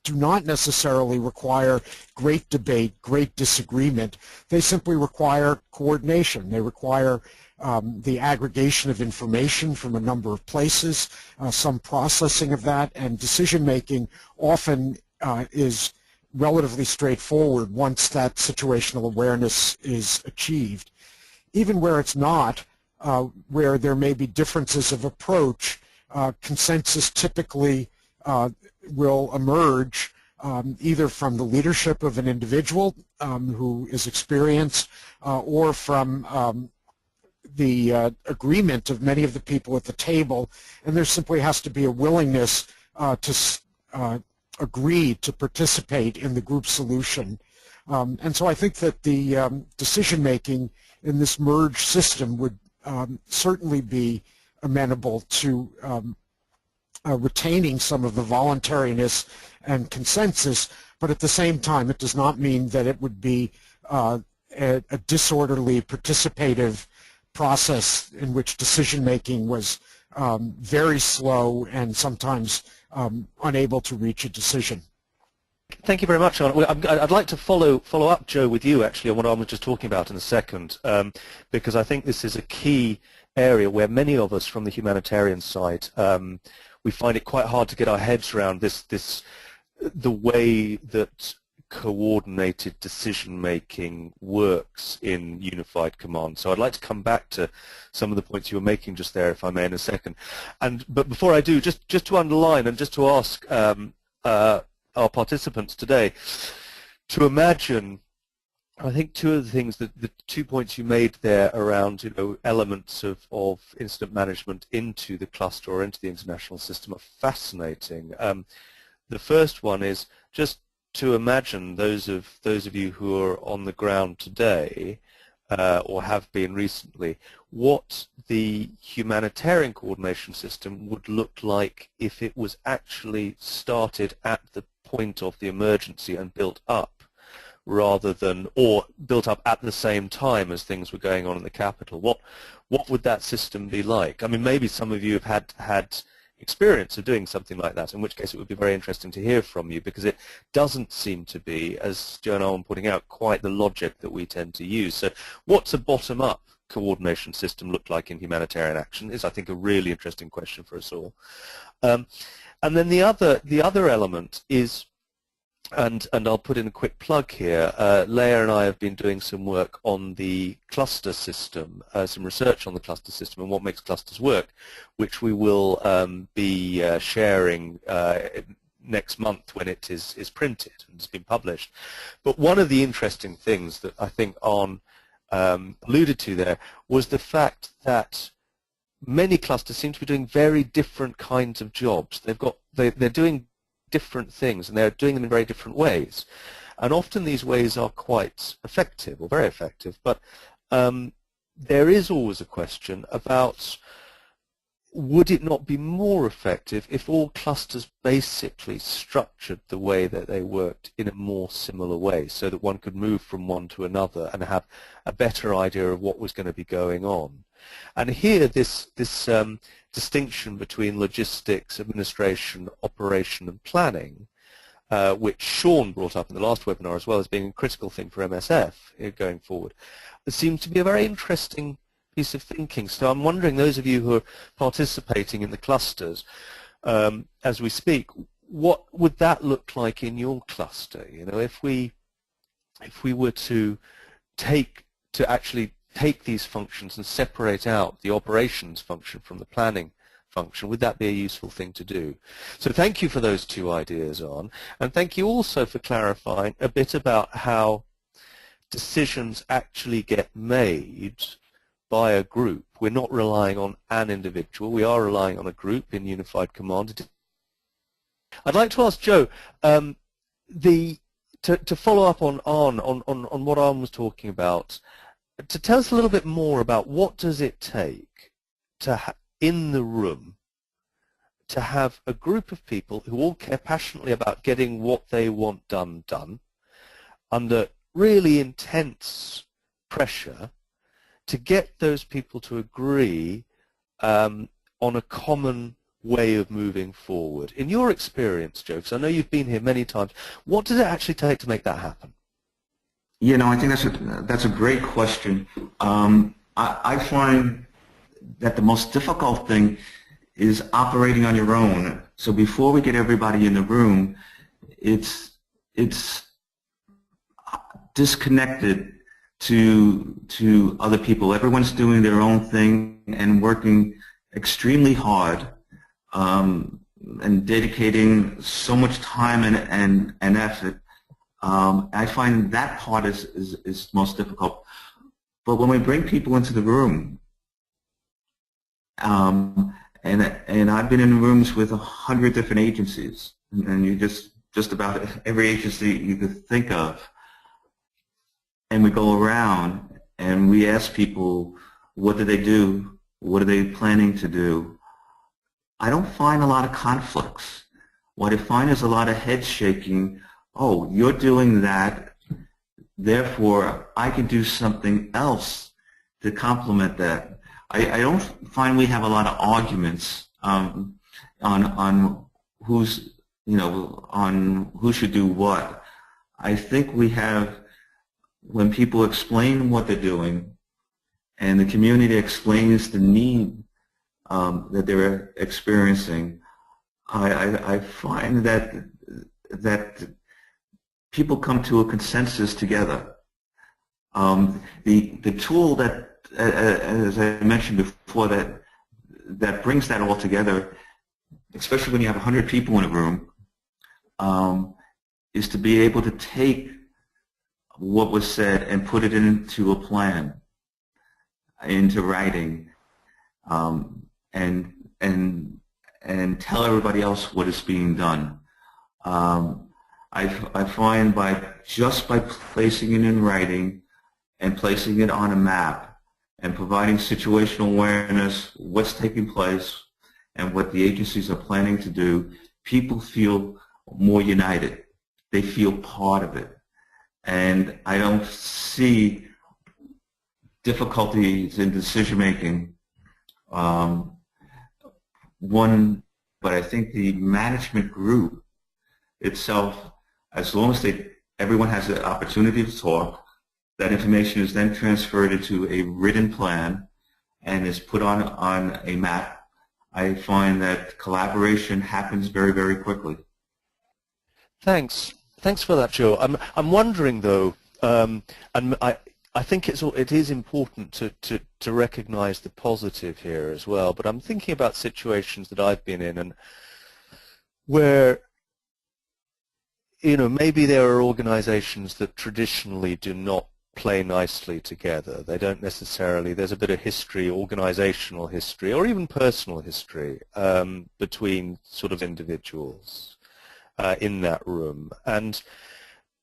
[SPEAKER 2] do not necessarily require great debate, great disagreement. They simply require coordination. They require the aggregation of information from a number of places, some processing of that, and decision-making often is relatively straightforward once that situational awareness is achieved. Even where it's not, where there may be differences of approach, consensus typically will emerge either from the leadership of an individual who is experienced or from the agreement of many of the people at the table, and there simply has to be a willingness to agree to participate in the group solution. And so I think that the decision-making in this merged system would certainly be amenable to retaining some of the voluntariness and consensus, but at the same time it does not mean that it would be a disorderly participative process in which decision-making was very slow and sometimes unable to reach a decision.
[SPEAKER 1] Thank you very much, Arne. I'd like to follow up, Joe, with you actually on what I was just talking about in a second, because I think this is a key area where many of us from the humanitarian side, we find it quite hard to get our heads around the way that coordinated decision-making works in unified command. So I'd like to come back to some of the points you were making just there, if I may, in a second. But before I do, just to underline and just to ask our participants today to imagine, I think two of the things, the 2 points you made there around, elements of incident management into the cluster or into the international system are fascinating. The first one is just to imagine those of you who are on the ground today or have been recently, what the humanitarian coordination system would look like if it was actually started at the point of the emergency and built up, rather than, or built up at the same time as things were going on in the capital. What would that system be like? I mean, maybe some of you have had experience of doing something like that, in which case it would be very interesting to hear from you, because it doesn't seem to be, as Joe and I were pointing out, quite the logic that we tend to use. So what's a bottom-up coordination system look like in humanitarian action is, I think, a really interesting question for us all. And then the other element is, and I'll put in a quick plug here, Leah and I have been doing some work on the cluster system, some research on the cluster system and what makes clusters work, which we will be sharing next month when it is printed and has been published. But one of the interesting things that I think Arne alluded to there was the fact that many clusters seem to be doing very different kinds of jobs. They're doing different things, and they're doing them in very different ways. And often these ways are quite effective, or very effective, but there is always a question about, would it not be more effective if all clusters basically structured the way that they worked in a more similar way, so that one could move from one to another and have a better idea of what was going to be going on? And here this distinction between logistics, administration, operation and planning, which Sean brought up in the last webinar as well as being a critical thing for MSF going forward, it seems to be a very interesting piece of thinking. So I'm wondering, those of you who are participating in the clusters as we speak, what would that look like in your cluster? If we were to actually take these functions and separate out the operations function from the planning function, would that be a useful thing to do? So thank you for those two ideas, Arne, and thank you also for clarifying a bit about how decisions actually get made by a group. We're not relying on an individual, we are relying on a group in unified command. I'd like to ask Joe, to follow up on Arne, on what Arne was talking about, to tell us a little bit more about what does it take to in the room to have a group of people who all care passionately about getting what they want done under really intense pressure, to get those people to agree on a common way of moving forward. In your experience, Joe, because I know you've been here many times, what does it actually take to make that happen?
[SPEAKER 3] I think that's a great question. I find that the most difficult thing is operating on your own. So before we get everybody in the room, it's disconnected to other people. Everyone's doing their own thing and working extremely hard and dedicating so much time and effort. I find that part is most difficult. But when we bring people into the room, and I've been in rooms with 100 different agencies, and you just about every agency you could think of, and we go around and we ask people, what do they do? What are they planning to do? I don't find a lot of conflicts. What I find is a lot of head shaking. Oh, you're doing that, therefore I can do something else to complement that. I don't find we have a lot of arguments on who's, on who should do what. I think we have, when people explain what they're doing and the community explains the need that they're experiencing, I find that people come to a consensus together. The tool that, as I mentioned before, that brings that all together, especially when you have 100 people in a room, is to be able to take what was said and put it into a plan, into writing, and tell everybody else what is being done. I find just by placing it in writing and placing it on a map and providing situational awareness, what's taking place, and what the agencies are planning to do, people feel more united. They feel part of it. And I don't see difficulties in decision-making. But I think the management group itself, as long as everyone has the opportunity to talk, that information is then transferred into a written plan and is put on a map. I find that collaboration happens very, very quickly.
[SPEAKER 1] Thanks for that, Joe. I'm wondering though, and I think it is important to recognize the positive here as well. But I'm thinking about situations that I've been in, and where maybe there are organizations that traditionally do not play nicely together. They don't necessarily, there's a bit of history, organizational history, or even personal history between sort of individuals in that room. And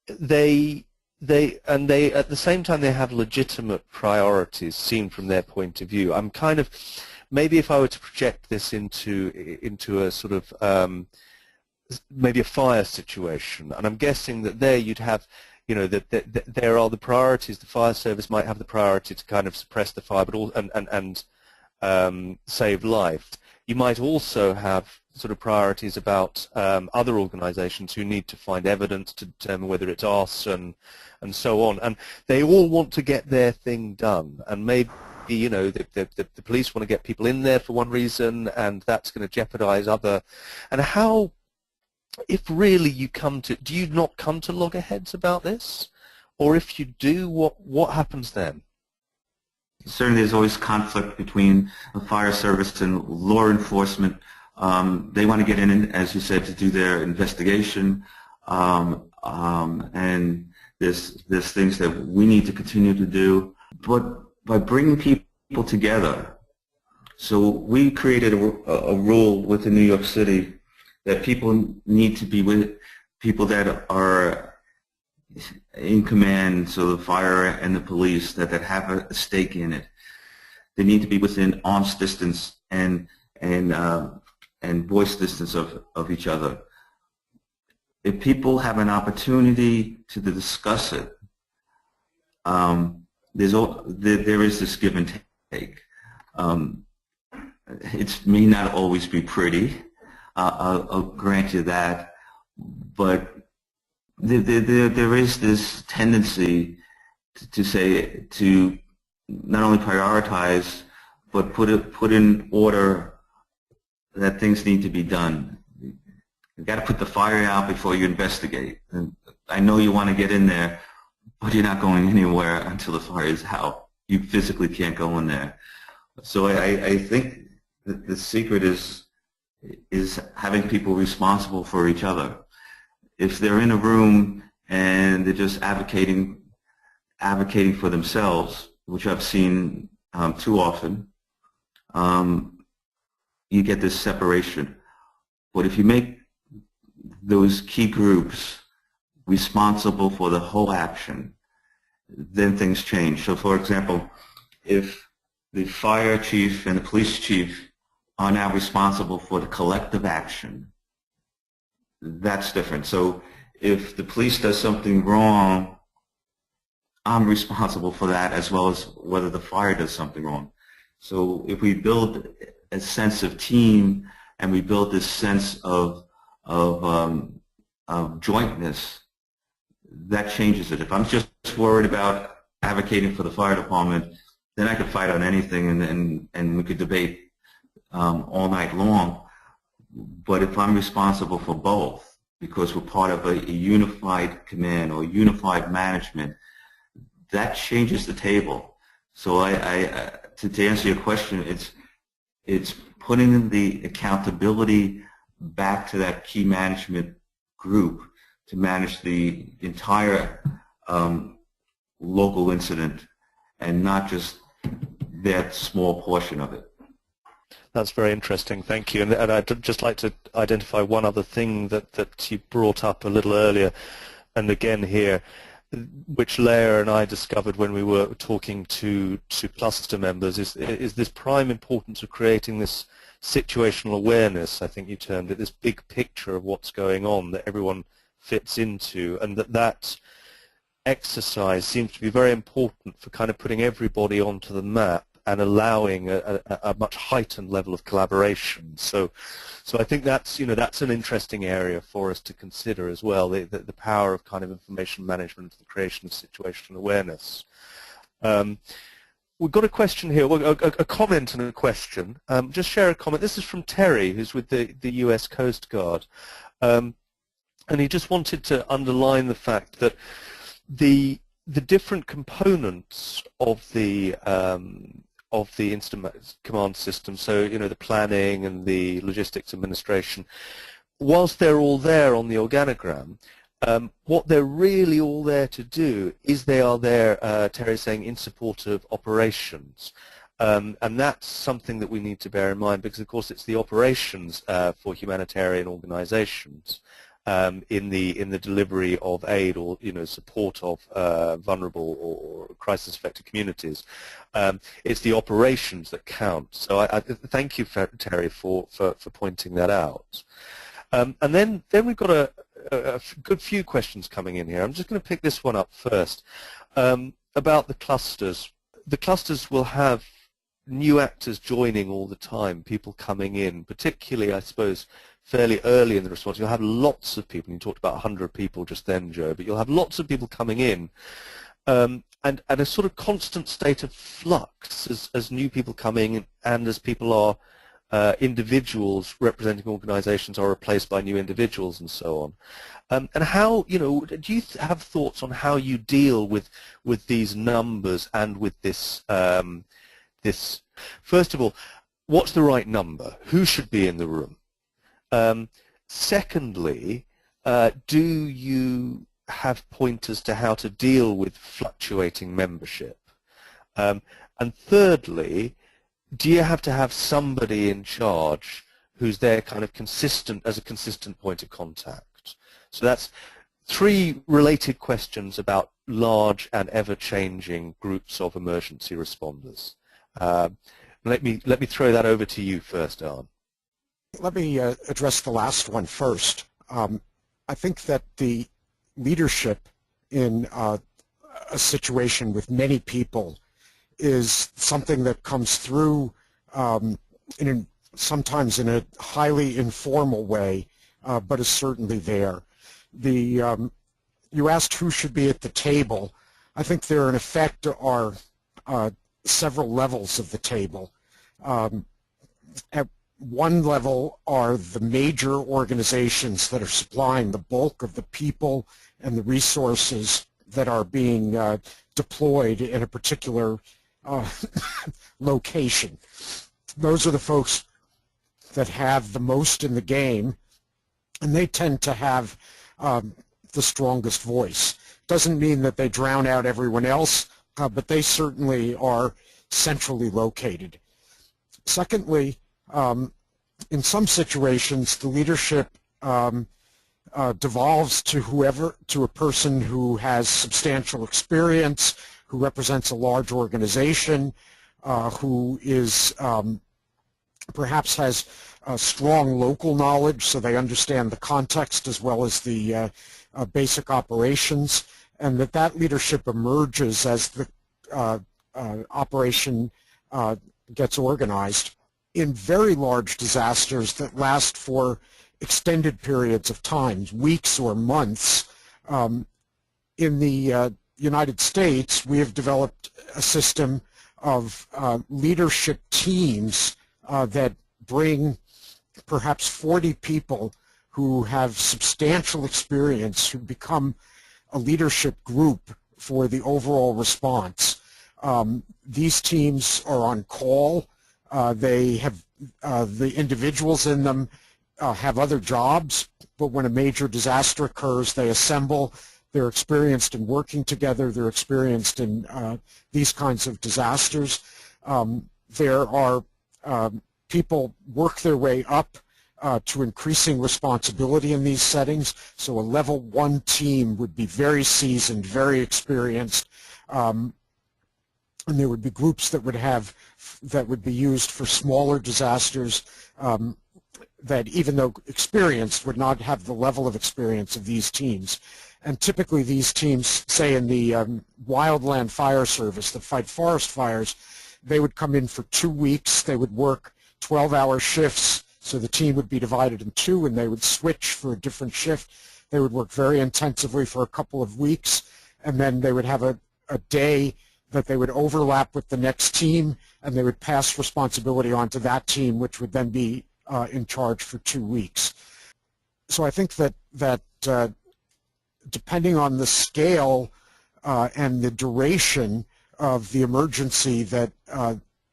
[SPEAKER 1] they at the same time they have legitimate priorities seen from their point of view. I'm kind of, maybe if I were to project this into a sort of maybe a fire situation, and I'm guessing that there you'd have, that there are the priorities. The fire service might have the priority to kind of suppress the fire, but save life. You might also have sort of priorities about other organizations who need to find evidence to determine whether it's arson and so on. And they all want to get their thing done. And maybe, the police want to get people in there for one reason, and that's going to jeopardize other. And how, if really you do you not come to loggerheads about this? Or if you do, what happens then?
[SPEAKER 3] Certainly there's always conflict between the fire service and law enforcement. They want to get in, as you said, to do their investigation, and there's things that we need to continue to do. But by bringing people together, so we created a rule within New York City that people need to be with people that are in command, so the fire and the police, that have a stake in it. They need to be within arm's distance and voice distance of each other. If people have an opportunity to discuss it, there is this give and take. It may not always be pretty. I'll grant you that, but there is this tendency to not only prioritize, but put in order that things need to be done. You've got to put the fire out before you investigate. And I know you want to get in there, but you're not going anywhere until the fire is out. You physically can't go in there. So I think that the secret is having people responsible for each other. If they're in a room and they're just advocating for themselves, which I've seen too often, you get this separation. But if you make those key groups responsible for the whole action, then things change. So for example, if the fire chief and the police chief are now responsible for the collective action, that's different. So if the police does something wrong, I'm responsible for that as well as whether the fire does something wrong. So if we build a sense of team and we build this sense of jointness, that changes it. If I'm just worried about advocating for the fire department, then I could fight on anything and we could debate all night long. But if I'm responsible for both, because we're part of a unified command or unified management, that changes the table. So to answer your question, it's putting the accountability back to that key management group to manage the entire local incident and not just that small portion of it.
[SPEAKER 1] That's very interesting, thank you. And I'd just like to identify one other thing that you brought up a little earlier, and again here, which Leah and I discovered when we were talking to cluster members, is this prime importance of creating this situational awareness, I think you termed it, this big picture of what's going on that everyone fits into, and that exercise seems to be very important for kind of putting everybody onto the map and allowing a much heightened level of collaboration. So I think that's that's an interesting area for us to consider as well, the power of kind of information management, the creation of situational awareness. We've got a question here, a comment and a question. Just share a comment. This is from Terry, who's with the US Coast Guard, and he just wanted to underline the fact that the different components of the incident command system, so the planning and the logistics administration, whilst they're all there on the organogram, what they're really all there to do is they are there, Terry's saying, in support of operations. And that's something that we need to bear in mind, because of course it's the operations for humanitarian organizations in the delivery of aid or support of vulnerable or crisis-affected communities. It's the operations that count. So I thank you, Terry, for pointing that out. And then we've got a good few questions coming in here. I'm just going to pick this one up first about the clusters. The clusters will have new actors joining all the time, people coming in, particularly, I suppose, fairly early in the response. You'll have lots of people. You talked about 100 people just then, Joe, but you'll have lots of people coming in, and a sort of constant state of flux as new people come in and as people are individuals representing organizations are replaced by new individuals and so on. And how, do you have thoughts on how you deal with these numbers and with this, first of all, what's the right number? Who should be in the room? Secondly, do you have pointers to how to deal with fluctuating membership? And thirdly, do you have to have somebody in charge who's there kind of consistent, as a consistent point of contact? So that's three related questions about large and ever-changing groups of emergency responders. Let me throw that over to you first, Arne.
[SPEAKER 2] Let me address the last one first. I think that the leadership in a situation with many people is something that comes through sometimes in a highly informal way, but is certainly there. You asked who should be at the table. I think there in effect are several levels of the table. At one level are the major organizations that are supplying the bulk of the people and the resources that are being deployed in a particular location. Those are the folks that have the most in the game, and they tend to have the strongest voice. Doesn't mean that they drown out everyone else, but they certainly are centrally located. Secondly, in some situations, the leadership devolves to a person who has substantial experience, who represents a large organization, who is perhaps has strong local knowledge, so they understand the context as well as the basic operations, and that leadership emerges as the operation gets organized. In very large disasters that last for extended periods of time, weeks or months, in the United States, we have developed a system of leadership teams that bring perhaps 40 people who have substantial experience, who become a leadership group for the overall response. These teams are on call. They have the individuals in them have other jobs, but when a major disaster occurs, they assemble. They're experienced in working together. They're experienced in these kinds of disasters. There are people work their way up to increasing responsibility in these settings. So a level 1 team would be very seasoned, very experienced, and there would be groups that would be used for smaller disasters that, even though experienced, would not have the level of experience of these teams. And typically these teams, say in the wildland fire service that fight forest fires, they would come in for 2 weeks. They would work 12-hour shifts, so the team would be divided in two, and they would switch for a different shift. They would work very intensively for a couple of weeks, and then they would have a day that they would overlap with the next team, and they would pass responsibility on to that team, which would then be in charge for 2 weeks. So I think that depending on the scale and the duration of the emergency that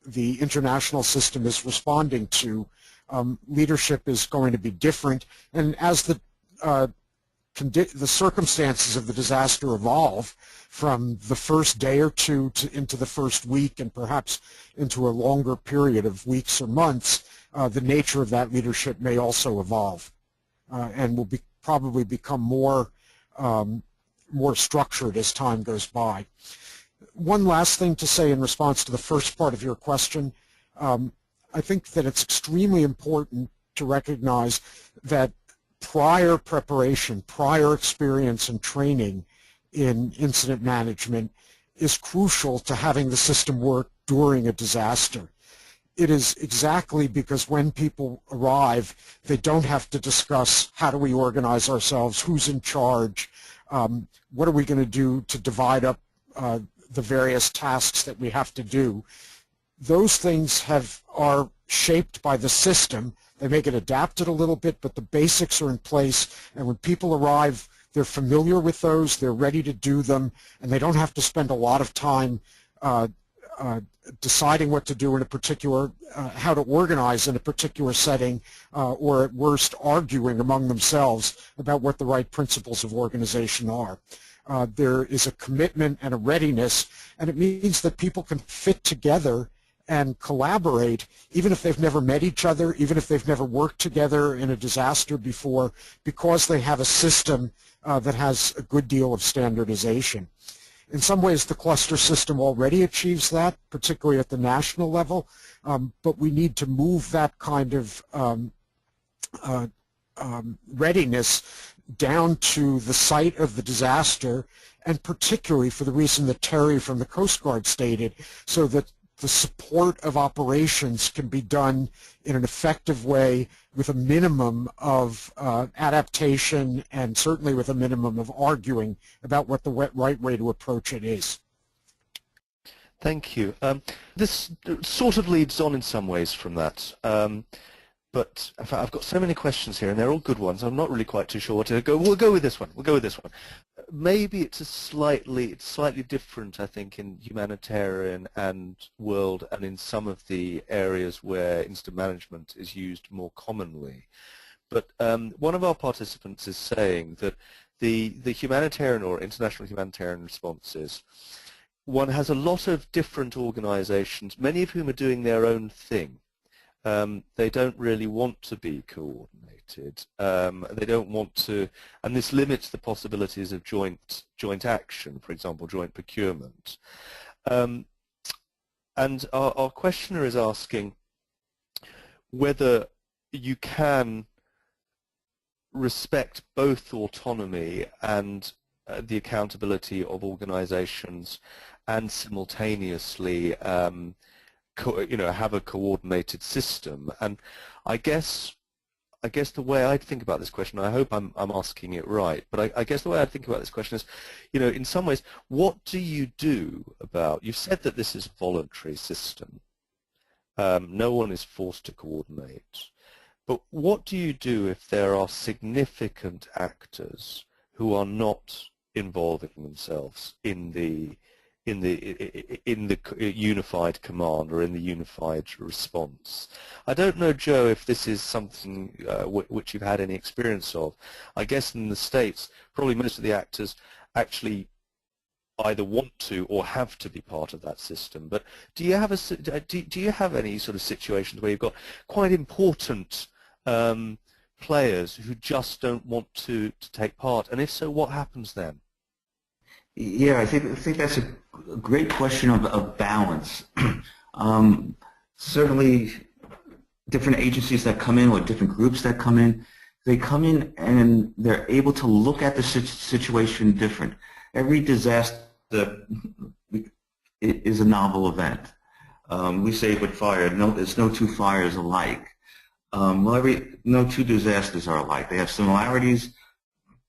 [SPEAKER 2] the international system is responding to, leadership is going to be different. And as the circumstances of the disaster evolve from the first day or two into the first week and perhaps into a longer period of weeks or months, the nature of that leadership may also evolve and will probably become more structured as time goes by. One last thing to say in response to the first part of your question. I think that it's extremely important to recognize that prior preparation, prior experience and training in incident management is crucial to having the system work during a disaster. It is exactly because when people arrive, they don't have to discuss how do we organize ourselves, who's in charge, what are we going to do to divide up the various tasks that we have to do. Those things are shaped by the system. They may get adapted a little bit, but the basics are in place, and when people arrive, they're familiar with those, they're ready to do them, and they don't have to spend a lot of time deciding what to do in a particular, how to organize in a particular setting, or at worst arguing among themselves about what the right principles of organization are. There is a commitment and a readiness, and it means that people can fit together and collaborate even if they've never met each other, even if they've never worked together in a disaster before, because they have a system that has a good deal of standardization. In some ways, the cluster system already achieves that, particularly at the national level, but we need to move that kind of readiness down to the site of the disaster, and particularly for the reason that Terry from the Coast Guard stated, so that the support of operations can be done in an effective way with a minimum of adaptation and certainly with a minimum of arguing about what the right way to approach it is.
[SPEAKER 1] Thank you. This sort of leads on in some ways from that. But I've got so many questions here, and they're all good ones. I'm not really quite too sure what to go. We'll go with this one. We'll go with this one. Maybe it's slightly different, I think, in humanitarian and world, and in some of the areas where incident management is used more commonly. But one of our participants is saying that the humanitarian or international humanitarian responses, one has a lot of different organizations, many of whom are doing their own thing. They don't really want to be coordinated. They don't want to, and this limits the possibilities of joint action, for example, joint procurement. And our questioner is asking, whether you can respect both autonomy and the accountability of organizations and simultaneously have a coordinated system. And I guess the way I think about this question, I hope I'm asking it right, but I guess the way I think about this question is, in some ways, what do you do about, you've said that this is a voluntary system. No one is forced to coordinate. But what do you do if there are significant actors who are not involving themselves in the unified command or in the unified response? I don't know, Joe, if this is something which you've had any experience of. I guess in the States, probably most of the actors actually either want to or have to be part of that system. But do you have any sort of situations where you've got quite important players who just don't want to take part? And if so, what happens then?
[SPEAKER 3] Yeah, I think that's a great question of balance. Certainly, different agencies that come in or different groups that come in, they come in and they're able to look at the situation different. Every disaster is a novel event. We say with fire, there's no two fires alike. No two disasters are alike. They have similarities,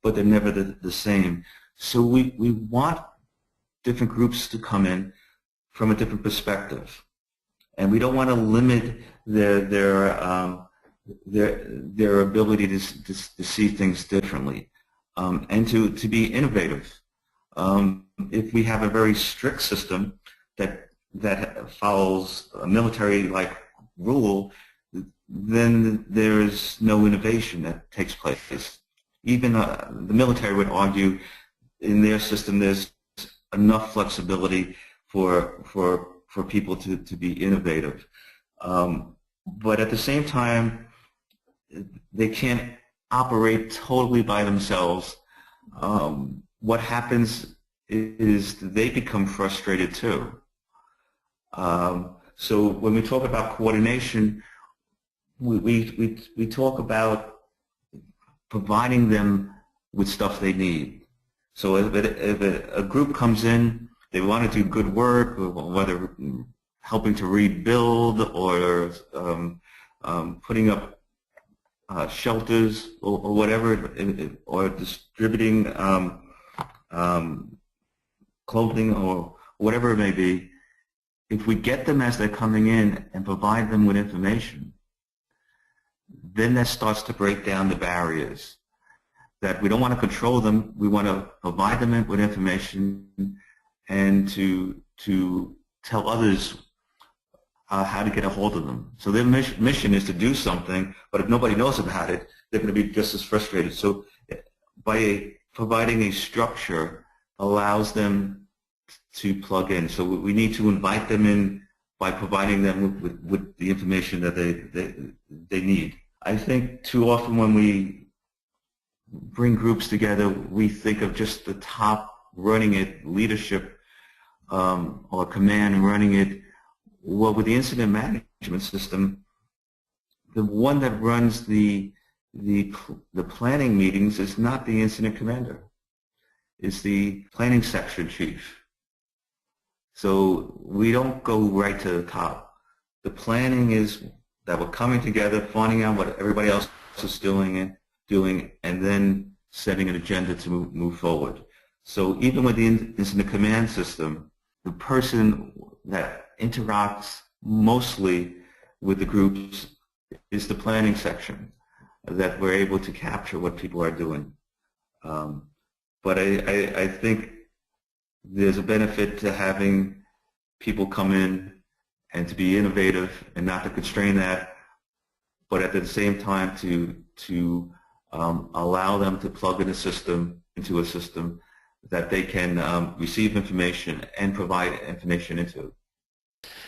[SPEAKER 3] but they're never the same. So we want different groups to come in from a different perspective, and we don't want to limit their ability to see things differently, and to be innovative. If we have a very strict system that follows a military-like rule, then there is no innovation that takes place. Even the military would argue in their system there's enough flexibility for people to be innovative. But at the same time, they can't operate totally by themselves. What happens is they become frustrated too. So when we talk about coordination, we talk about providing them with stuff they need. So if a group comes in, they want to do good work, whether helping to rebuild or putting up shelters or whatever, or distributing clothing or whatever it may be, if we get them as they're coming in and provide them with information, then that starts to break down the barriers. That we don't want to control them, we want to provide them with information and to tell others how to get a hold of them. So their mission is to do something, but if nobody knows about it, they're going to be just as frustrated. So by providing a structure allows them to plug in. So we need to invite them in by providing them with the information that they need. I think too often when we bring groups together, we think of just the top running it, leadership or command running it. Well, with the incident management system, the one that runs the planning meetings is not the incident commander. It's the planning section chief. So we don't go right to the top. The planning is that we're coming together, finding out what everybody else is doing, and then setting an agenda to move forward. So even with the incident command system, the person that interacts mostly with the groups is the planning section, that we're able to capture what people are doing. But I think there's a benefit to having people come in and to be innovative and not to constrain that, but at the same time to allow them to plug into a system that they can receive information and provide information into.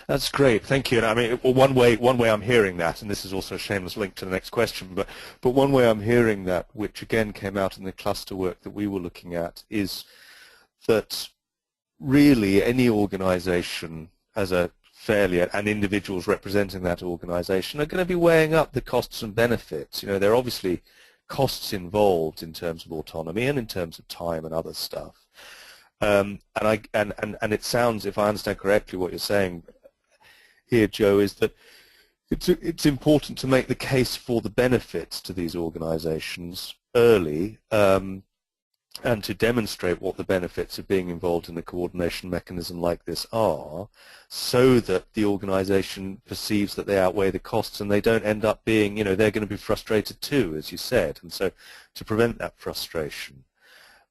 [SPEAKER 1] That's great, thank you. And I mean, one way I'm hearing that, and this is also a shameless link to the next question, but one way I'm hearing that, which again came out in the cluster work that we were looking at, is that really any organization as a fairly, and individuals representing that organization are going to be weighing up the costs and benefits. You know, there are obviously costs involved in terms of autonomy and in terms of time and other stuff. And it sounds, if I understand correctly, what you're saying here, Joe, is that it's important to make the case for the benefits to these organizations early, and to demonstrate what the benefits of being involved in a coordination mechanism like this are, so that the organization perceives that they outweigh the costs and they don't end up being, you know, they're going to be frustrated too, as you said. And so to prevent that frustration,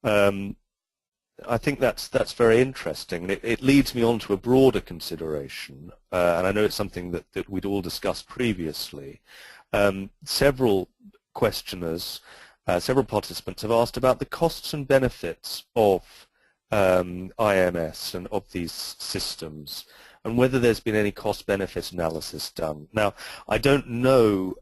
[SPEAKER 1] I think that's very interesting. And it leads me on to a broader consideration, and I know it's something that we'd all discussed previously. Several questioners, several participants have asked about the costs and benefits of IMS and of these systems, and whether there's been any cost-benefit analysis done. Now, I don't know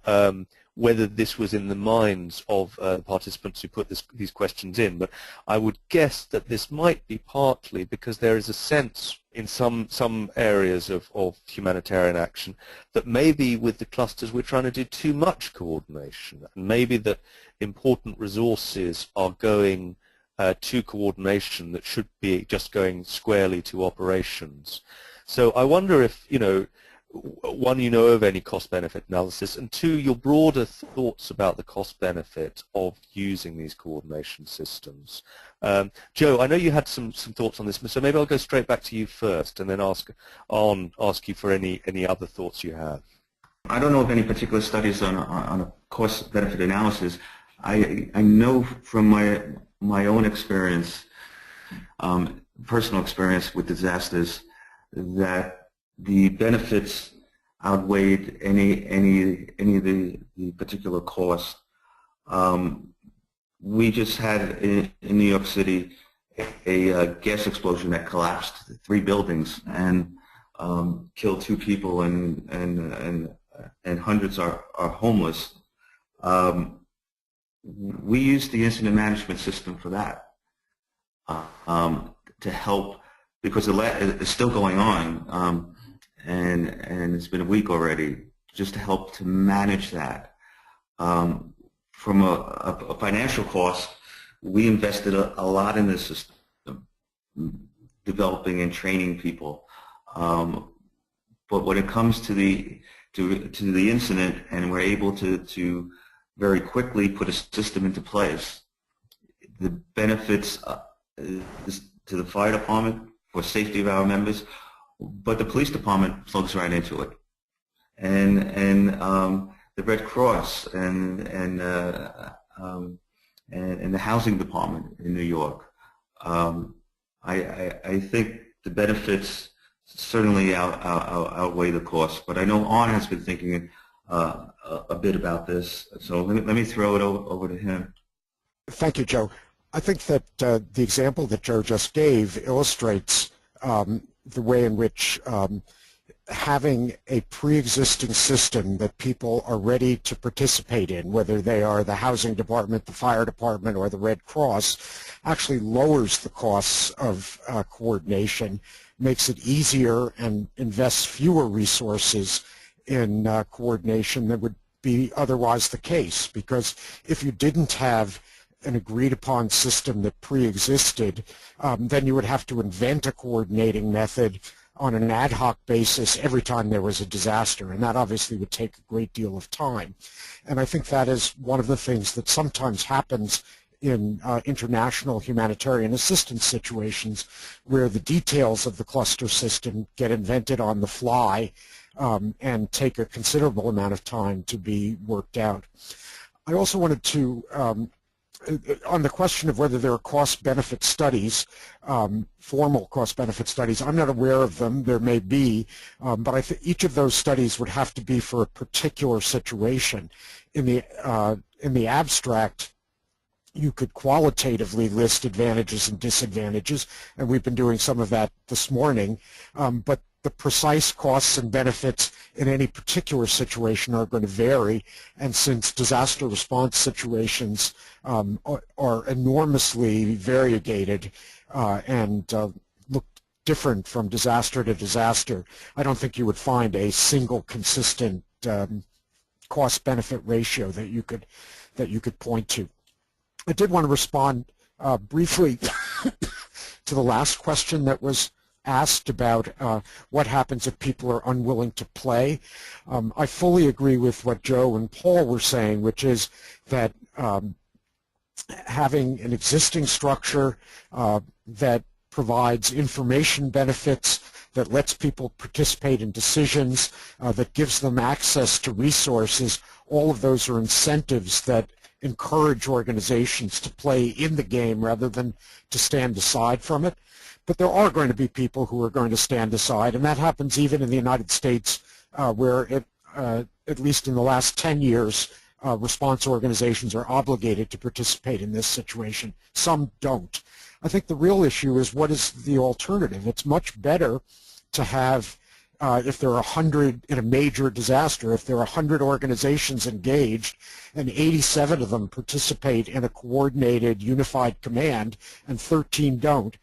[SPEAKER 1] whether this was in the minds of participants who put these questions in, but I would guess that this might be partly because there is a sense in some areas of humanitarian action that maybe with the clusters we're trying to do too much coordination, and maybe that important resources are going to coordination that should be just going squarely to operations. So I wonder if, you know, one, you know of any cost-benefit analysis, and two, your broader thoughts about the cost-benefit of using these coordination systems. Joe, I know you had some thoughts on this, so maybe I'll go straight back to you first, and then ask you for any other thoughts you have.
[SPEAKER 3] I don't know of any particular studies on a cost-benefit analysis. I know from my own experience, personal experience with disasters, that the benefits outweighed any of the particular costs. We just had in New York City a gas explosion that collapsed 3 buildings and killed 2 people, and hundreds are homeless. We used the incident management system for that, to help, because it's still going on. And it's been a week already, just to help to manage that. From a financial cost, we invested a lot in this system, developing and training people. But when it comes to the incident, and we're able to very quickly put a system into place, the benefits to the fire department for safety of our members, but the police department plugs right into it, and the Red Cross and the housing department in New York. I think the benefits certainly outweigh the costs. But I know Arne has been thinking a bit about this, so let me throw it over to him.
[SPEAKER 2] Thank you, Joe. I think that the example that Joe just gave illustrates the way in which having a pre-existing system that people are ready to participate in, whether they are the housing department, the fire department, or the Red Cross, actually lowers the costs of coordination, makes it easier, and invests fewer resources in coordination than would be otherwise the case. Because if you didn't have an agreed upon system that pre-existed, then you would have to invent a coordinating method on an ad hoc basis every time there was a disaster, and that obviously would take a great deal of time. And I think that is one of the things that sometimes happens in international humanitarian assistance situations, where the details of the cluster system get invented on the fly and take a considerable amount of time to be worked out. I also wanted to on the question of whether there are cost-benefit studies, formal cost-benefit studies, I'm not aware of them. There may be, but I think each of those studies would have to be for a particular situation. In the abstract, you could qualitatively list advantages and disadvantages, and we've been doing some of that this morning, but the precise costs and benefits in any particular situation are going to vary, and since disaster response situations are enormously variegated and look different from disaster to disaster. I don't think you would find a single consistent cost-benefit ratio that you could point to. I did want to respond briefly to the last question that was asked about what happens if people are unwilling to play. I fully agree with what Joe and Paul were saying, which is that having an existing structure that provides information benefits, that lets people participate in decisions, that gives them access to resources, all of those are incentives that encourage organizations to play in the game rather than to stand aside from it. But there are going to be people who are going to stand aside, and that happens even in the United States, where at least in the last 10 years, response organizations are obligated to participate in this situation. Some don't. I think the real issue is, what is the alternative? It's much better to have, if there are 100 in a major disaster, if there are 100 organizations engaged and 87 of them participate in a coordinated, unified command and 13 don't,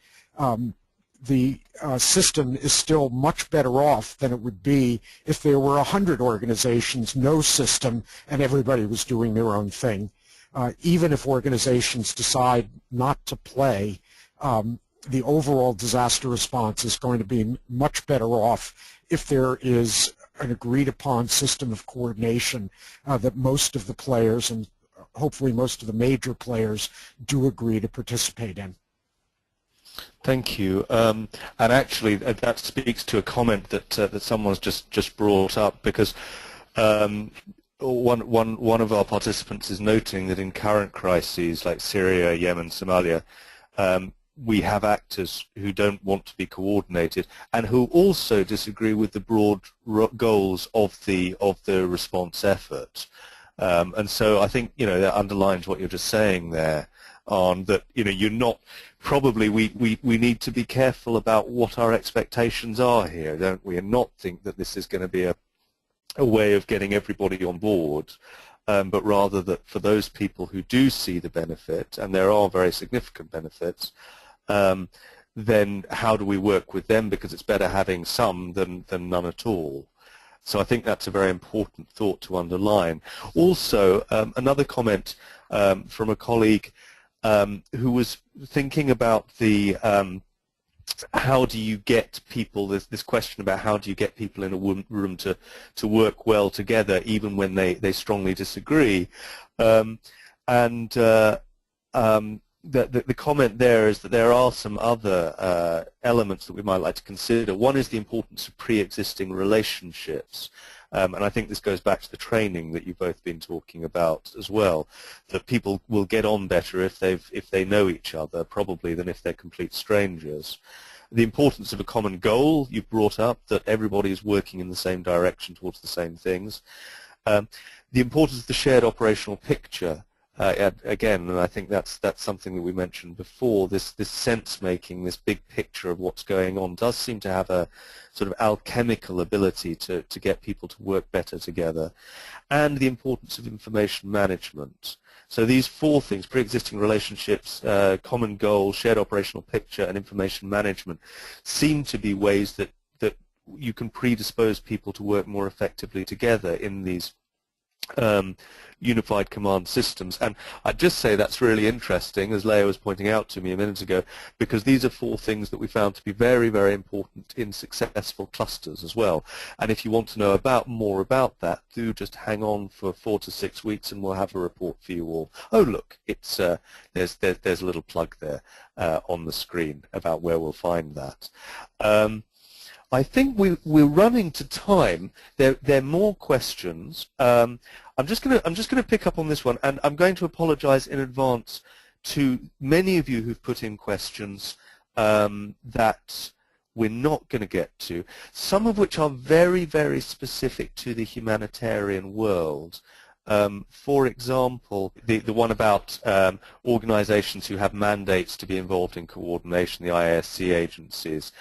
[SPEAKER 2] the system is still much better off than it would be if there were 100 organizations, no system, and everybody was doing their own thing. Even if organizations decide not to play, the overall disaster response is going to be much better off if there is an agreed-upon system of coordination that most of the players, and hopefully most of the major players, do agree to participate in.
[SPEAKER 1] Thank you. And actually, that speaks to a comment that someone's just brought up, because one of our participants is noting that in current crises like Syria, Yemen, Somalia, we have actors who don't want to be coordinated and who also disagree with the broad goals of the response effort. And so I think, that underlines what you're just saying there, on that, you're not, probably we need to be careful about what our expectations are here, don't we, and not think that this is going to be a way of getting everybody on board, but rather that for those people who do see the benefit, and there are very significant benefits, then how do we work with them, because it's better having some than none at all. So I think that's a very important thought to underline. Also, another comment from a colleague who was thinking about the how do you get people, this question about how do you get people in a room to work well together even when they strongly disagree. The comment there is that there are some other elements that we might like to consider. One is the importance of pre-existing relationships. And I think this goes back to the training that you've both been talking about as well, that people will get on better if they know each other, probably, than if they're complete strangers. The importance of a common goal you've brought up, that everybody is working in the same direction towards the same things. The importance of the shared operational picture. Again, and I think that's something that we mentioned before, this sense-making, this big picture of what's going on does seem to have a sort of alchemical ability to get people to work better together. And the importance of information management. So these four things, pre-existing relationships, common goal, shared operational picture, and information management, seem to be ways that you can predispose people to work more effectively together in these unified command systems. And I'd just say that's really interesting, as Leah was pointing out to me a minute ago, because these are four things that we found to be very, very important in successful clusters as well. And if you want to know more about that, do just hang on for 4 to 6 weeks and we'll have a report for you all. Oh look, it's there's a little plug there on the screen about where we'll find that. I think we're running to time. There are more questions. I'm just gonna pick up on this one, and I'm going to apologize in advance to many of you who've put in questions that we're not going to get to, some of which are very, very specific to the humanitarian world. For example, the one about organizations who have mandates to be involved in coordination, the IASC agencies.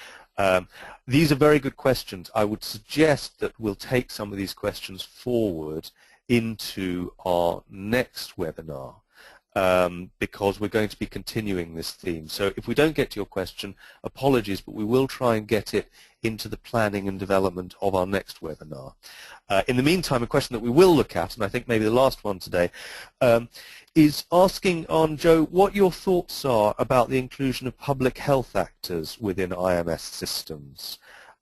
[SPEAKER 1] These are very good questions. I would suggest that we'll take some of these questions forward into our next webinar. because we're going to be continuing this theme. So if we don't get to your question, apologies, but we will try and get it into the planning and development of our next webinar. In the meantime, a question that we will look at, and I think maybe the last one today, is asking on, Joe, what your thoughts are about the inclusion of public health actors within IMS systems.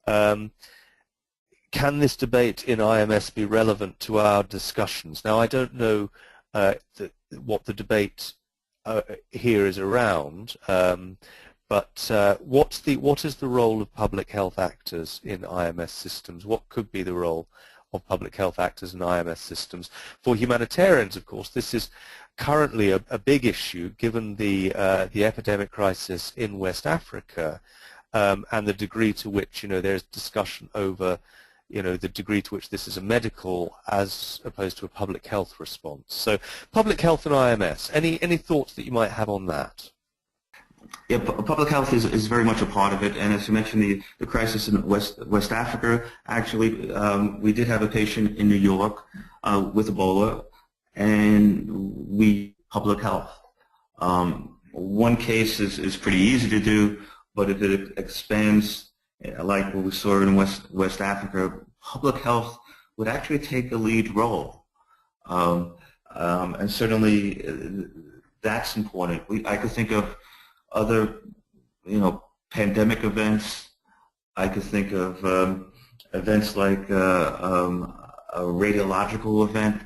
[SPEAKER 1] Can this debate in IMS be relevant to our discussions? Now, I don't know what the debate here is around, but what is the role of public health actors in IMS systems? What could be the role of public health actors in IMS systems? For humanitarians, of course, this is currently a big issue given the epidemic crisis in West Africa and the degree to which there's discussion over the degree to which this is a medical as opposed to a public health response. So public health and IMS, any thoughts that you might have on that?
[SPEAKER 3] Yeah, public health is very much a part of it, and as you mentioned, the crisis in West Africa, actually, we did have a patient in New York with Ebola, and public health. One case is pretty easy to do, but if it expands, like what we saw in West Africa, public health would actually take a lead role, and certainly that's important. I could think of other, pandemic events. I could think of events like a radiological event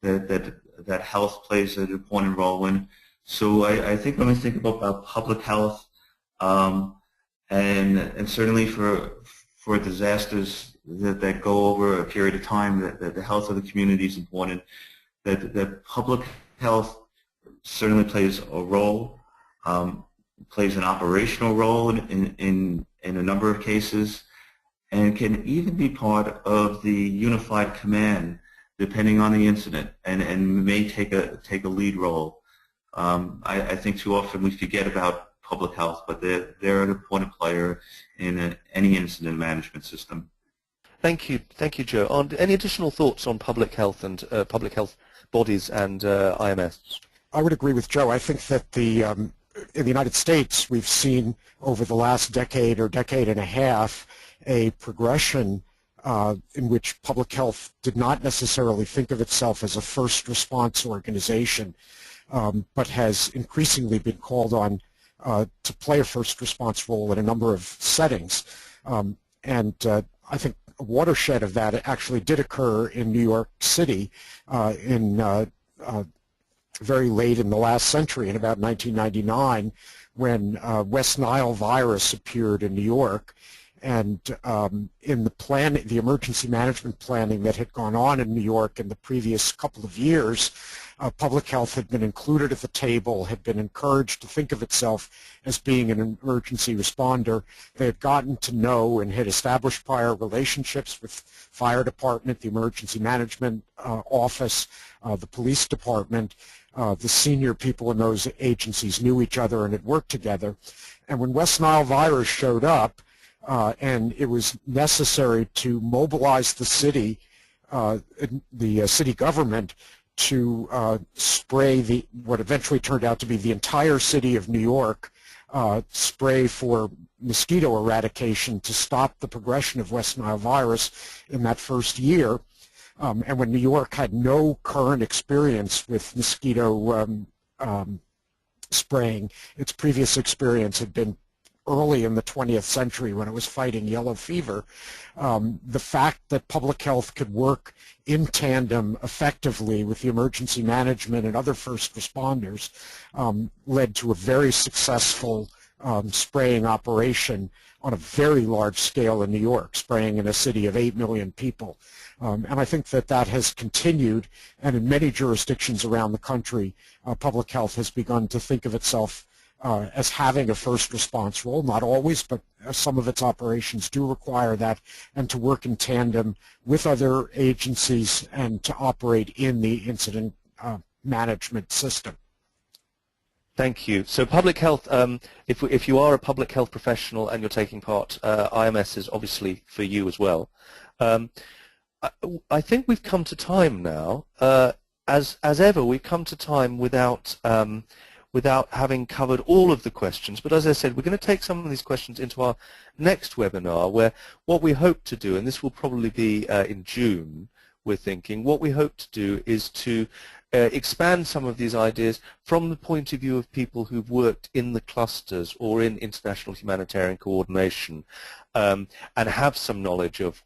[SPEAKER 3] that health plays an important role in. So I think when we think about public health, and certainly for disasters that go over a period of time, that the health of the community is important. That public health certainly plays a role, plays an operational role in a number of cases, and can even be part of the unified command depending on the incident, and may take a lead role. I think too often we forget about public health, but they're an important player in any incident management system.
[SPEAKER 1] Thank you, Joe. Any additional thoughts on public health and public health bodies and IMS?
[SPEAKER 2] I would agree with Joe. I think that in the United States, we've seen over the last decade or decade and a half a progression in which public health did not necessarily think of itself as a first response organization, but has increasingly been called on to play a first response role in a number of settings. And I think a watershed of that actually did occur in New York City very late in the last century, in about 1999, when West Nile virus appeared in New York. And in the emergency management planning that had gone on in New York in the previous couple of years, public health had been included at the table, had been encouraged to think of itself as being an emergency responder. They had gotten to know and had established prior relationships with fire department, the emergency management office, the police department. The senior people in those agencies knew each other and had worked together. And when West Nile virus showed up, and it was necessary to mobilize the city, the city government, to spray what eventually turned out to be the entire city of New York, spray for mosquito eradication to stop the progression of West Nile virus in that first year. And when New York had no current experience with mosquito spraying, its previous experience had been early in the 20th century when it was fighting yellow fever. The fact that public health could work in tandem effectively with the emergency management and other first responders led to a very successful spraying operation on a very large scale in New York, spraying in a city of 8 million people. And I think that has continued, and in many jurisdictions around the country, public health has begun to think of itself as having a first response role, not always, but some of its operations do require that, and to work in tandem with other agencies and to operate in the incident management system.
[SPEAKER 1] Thank you. So public health, if you are a public health professional and you're taking part, IMS is obviously for you as well. I think we've come to time now. as ever, we've come to time without without having covered all of the questions. But as I said, we're going to take some of these questions into our next webinar, where what we hope to do, and this will probably be in June, we're thinking, what we hope to do is to expand some of these ideas from the point of view of people who've worked in the clusters or in international humanitarian coordination, and have some knowledge of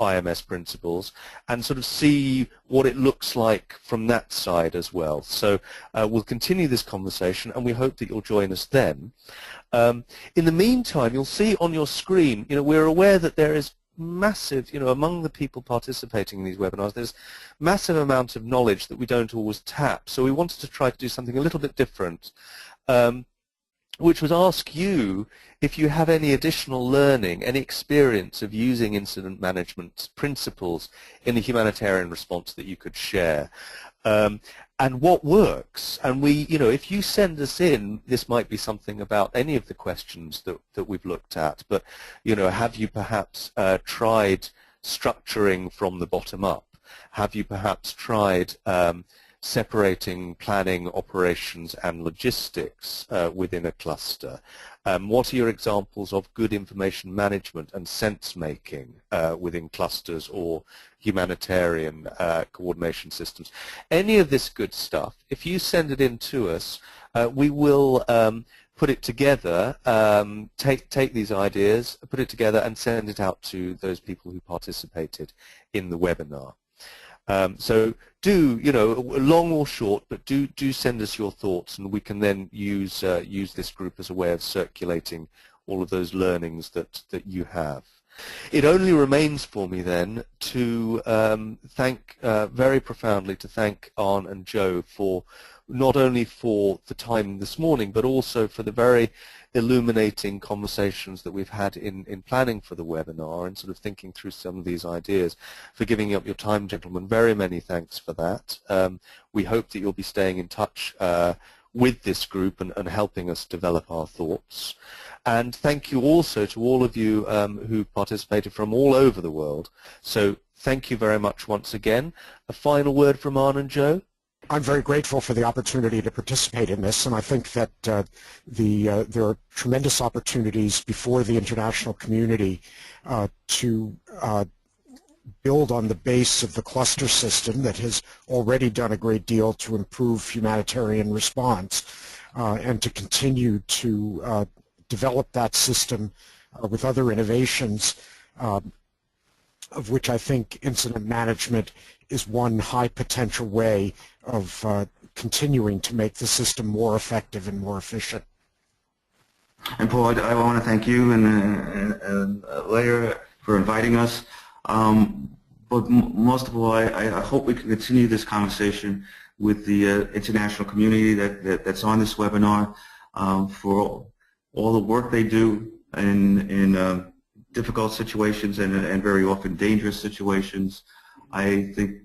[SPEAKER 1] IMS principles, and sort of see what it looks like from that side as well. So we'll continue this conversation, and we hope that you'll join us then. In the meantime, you'll see on your screen, we're aware that there is massive, among the people participating in these webinars, there's massive amount of knowledge that we don't always tap. So we wanted to try to do something a little bit different, which was ask you if you have any additional learning, any experience of using incident management principles in the humanitarian response that you could share. And what works. And we, if you send us in, this might be something about any of the questions that we've looked at, but, have you perhaps tried structuring from the bottom up? Have you perhaps tried separating planning, operations, and logistics within a cluster? What are your examples of good information management and sense-making within clusters or humanitarian coordination systems? Any of this good stuff, if you send it in to us, we will put it together, take these ideas, put it together and send it out to those people who participated in the webinar. So do, long or short, but do send us your thoughts, and we can then use this group as a way of circulating all of those learnings that you have. It only remains for me then to thank very profoundly to thank Arne and Joe for not only for the time this morning, but also for the very illuminating conversations that we've had in planning for the webinar and sort of thinking through some of these ideas. For giving up your time, gentlemen, very many thanks for that. We hope that you'll be staying in touch with this group and helping us develop our thoughts. And thank you also to all of you who participated from all over the world. So thank you very much once again. A final word from Arne and Joe?
[SPEAKER 2] I'm very grateful for the opportunity to participate in this, and I think that there are tremendous opportunities before the international community to build on the base of the cluster system that has already done a great deal to improve humanitarian response, and to continue to develop that system with other innovations, of which I think incident management is one high potential way of continuing to make the system more effective and more efficient.
[SPEAKER 3] And Paul, I want to thank you and Leah for inviting us. But most of all, I hope we can continue this conversation with the international community that's on this webinar, for all the work they do in difficult situations and very often dangerous situations. I think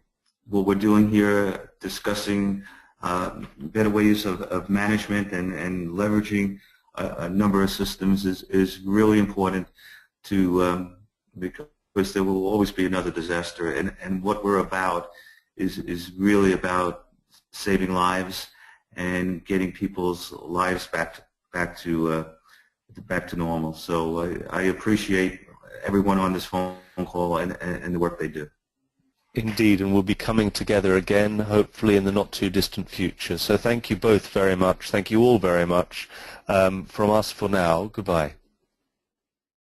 [SPEAKER 3] what we're doing here, discussing better ways of management and leveraging a number of systems is really important to because there will always be another disaster, and what we're about is really about saving lives and getting people's lives back to normal. So I appreciate everyone on this phone call and the work they do.
[SPEAKER 1] Indeed, and we'll be coming together again, hopefully in the not too distant future. So thank you both very much. Thank you all very much. From us for now, goodbye.